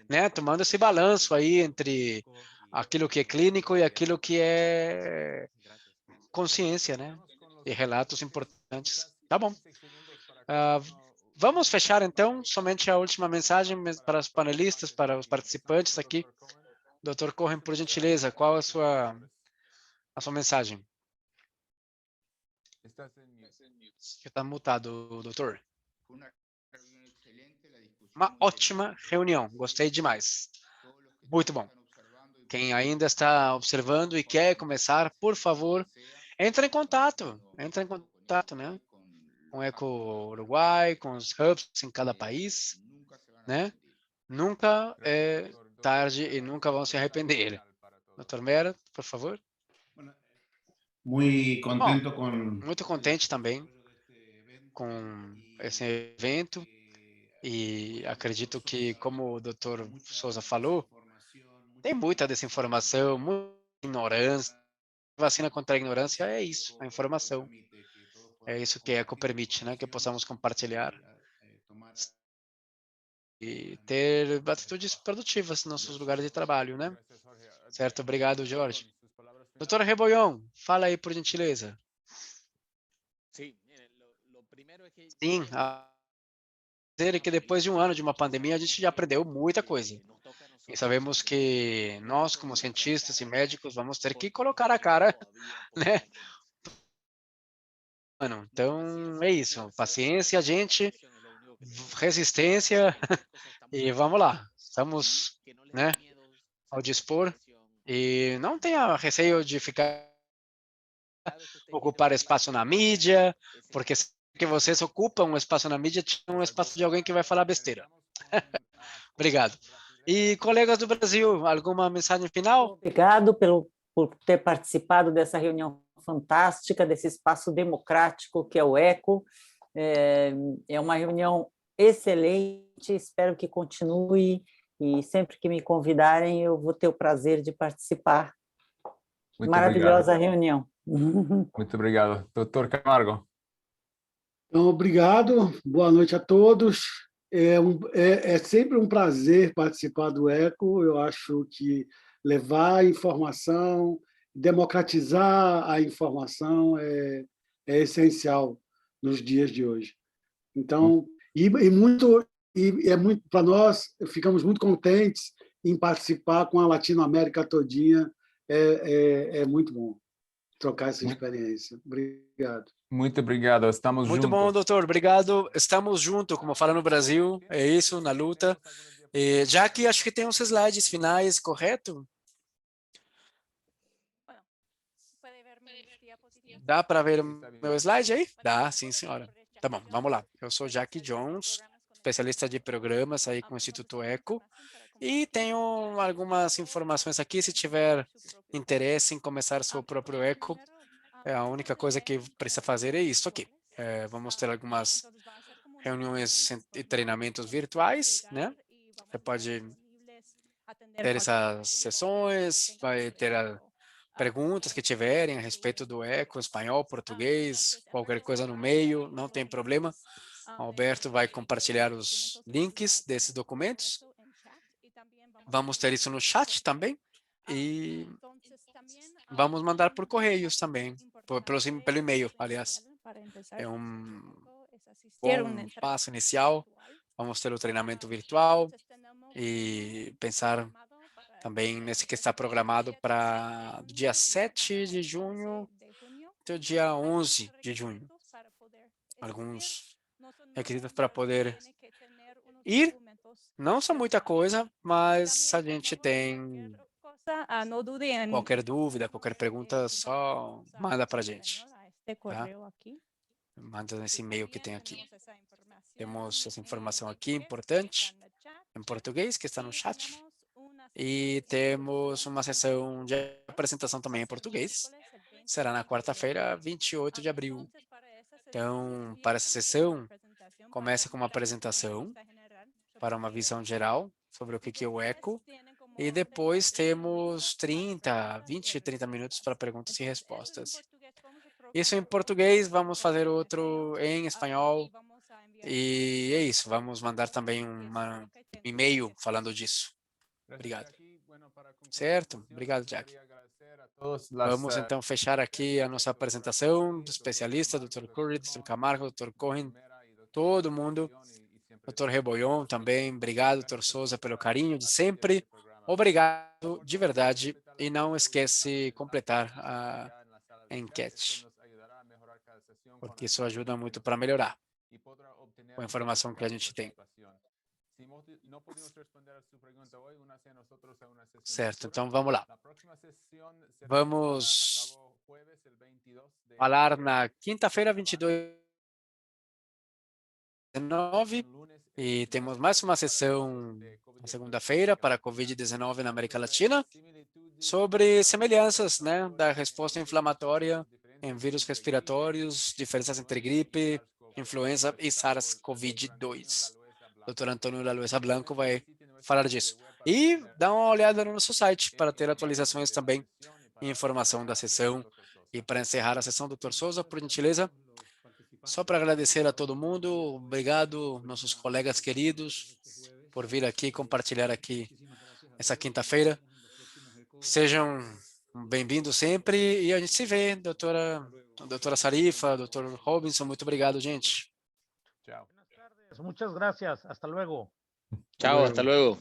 né, tomando esse balanço aí entre aquilo que é clínico e aquilo que é consciência, né, e relatos importantes. Tá bom. Vamos fechar, então, somente a última mensagem para os panelistas, para os participantes aqui. Dr. Corren, por gentileza, qual a sua mensagem? Está mutado, doutor. Uma ótima reunião, gostei demais. Muito bom. Quem ainda está observando e quer começar, por favor, entre em contato, né? Com o Eco Uruguai, com os hubs em cada país, né? Nunca é tarde e nunca vão se arrepender. Dr. Mera, por favor. Muito contente também com esse evento e acredito que, como o Dr. Souza falou, tem muita desinformação, muita ignorância. Vacina contra a ignorância é isso, a informação. É isso que a ECO permite, né? Que possamos compartilhar e ter atitudes produtivas nos nossos lugares de trabalho, né? Certo, obrigado, Jorge. Doutora Rebollon, fala aí, por gentileza. Sim, a dizer que depois de um ano de uma pandemia, a gente já aprendeu muita coisa. E sabemos que nós, como cientistas e médicos, vamos ter que colocar a cara, né? Então, é isso. Paciência, gente, resistência e vamos lá. Estamos, né, ao dispor e não tenha receio de ficar ocupar espaço na mídia, porque se que vocês ocupam um espaço na mídia, tinha um espaço de alguém que vai falar besteira. Obrigado. E colegas do Brasil, alguma mensagem final? Obrigado por ter participado dessa reunião fantástica, desse espaço democrático que é o ECO. É uma reunião excelente, espero que continue e sempre que me convidarem eu vou ter o prazer de participar. Muito Maravilhosa obrigado. reunião. Muito obrigado. Doutor Camargo. Então, obrigado, boa noite a todos. É sempre um prazer participar do ECO. Eu acho que levar a informação, democratizar a informação é essencial nos dias de hoje. Então, é muito para nós, ficamos muito contentes em participar com a Latinoamérica todinha. É muito bom trocar essa experiência. Obrigado. Muito obrigado, estamos juntos. Muito bom, doutor, obrigado. Estamos juntos, como fala no Brasil, é isso, na luta. E, já que acho que tem uns slides finais, correto? Dá para ver o meu slide aí? Dá, sim, senhora. Tá bom, vamos lá. Eu sou Jackie Jones, especialista de programas aí com o Instituto ECO. E tenho algumas informações aqui, se tiver interesse em começar seu próprio eco, a única coisa que precisa fazer é isso aqui. Vamos ter algumas reuniões e treinamentos virtuais, né? Você pode ter essas sessões, vai ter perguntas que tiverem a respeito do eco, espanhol, português, qualquer coisa no meio, não tem problema. Alberto vai compartilhar os links desses documentos. Vamos ter isso no chat também. E vamos mandar por correios também, pelo e-mail, aliás. É um bom passo inicial. Vamos ter o treinamento virtual e pensar também nesse que está programado para do dia 7 de junho até o dia 11 de junho. Alguns requisitos para poder ir. Não são muita coisa, mas a gente tem qualquer dúvida, qualquer pergunta, só manda para a gente. Tá? Manda nesse e-mail que tem aqui. Temos essa informação aqui importante, em português, que está no chat. E temos uma sessão de apresentação também em português. Será na quarta-feira, 28 de abril. Então, para essa sessão, começa com uma apresentação para uma visão geral sobre o que é o eco. E depois temos 20 e 30 minutos para perguntas e respostas. Isso em português, vamos fazer outro em espanhol. E é isso, vamos mandar também um e-mail falando disso. Obrigado. Certo? Obrigado, Jack. Vamos então fechar aqui a nossa apresentação do especialista, Dr. Curry, Dr. Camargo, Dr. Cohen, todo mundo. Dr. Rebollon também, obrigado, Dr. Souza, pelo carinho de sempre. Obrigado de verdade. E não esquece completar a enquete, porque isso ajuda muito para melhorar com a informação que a gente tem. Certo, então vamos lá. Vamos falar na quinta-feira, 22 de 19, e temos mais uma sessão na segunda-feira para a Covid-19 na América Latina, sobre semelhanças, né, da resposta inflamatória em vírus respiratórios, diferenças entre gripe, influenza e SARS-CoV-2. Dr. Antônio Laluesa Blanco vai falar disso. E dá uma olhada no nosso site para ter atualizações também e informação da sessão. E para encerrar a sessão, Dr. Souza, por gentileza, só para agradecer a todo mundo, obrigado, nossos colegas queridos, por vir aqui compartilhar aqui essa quinta-feira. Sejam bem-vindos sempre e a gente se vê, doutora Sarifa, doutor Robinson, muito obrigado, gente. Tchau. Muchas gracias. Hasta luego. Chao, hasta luego.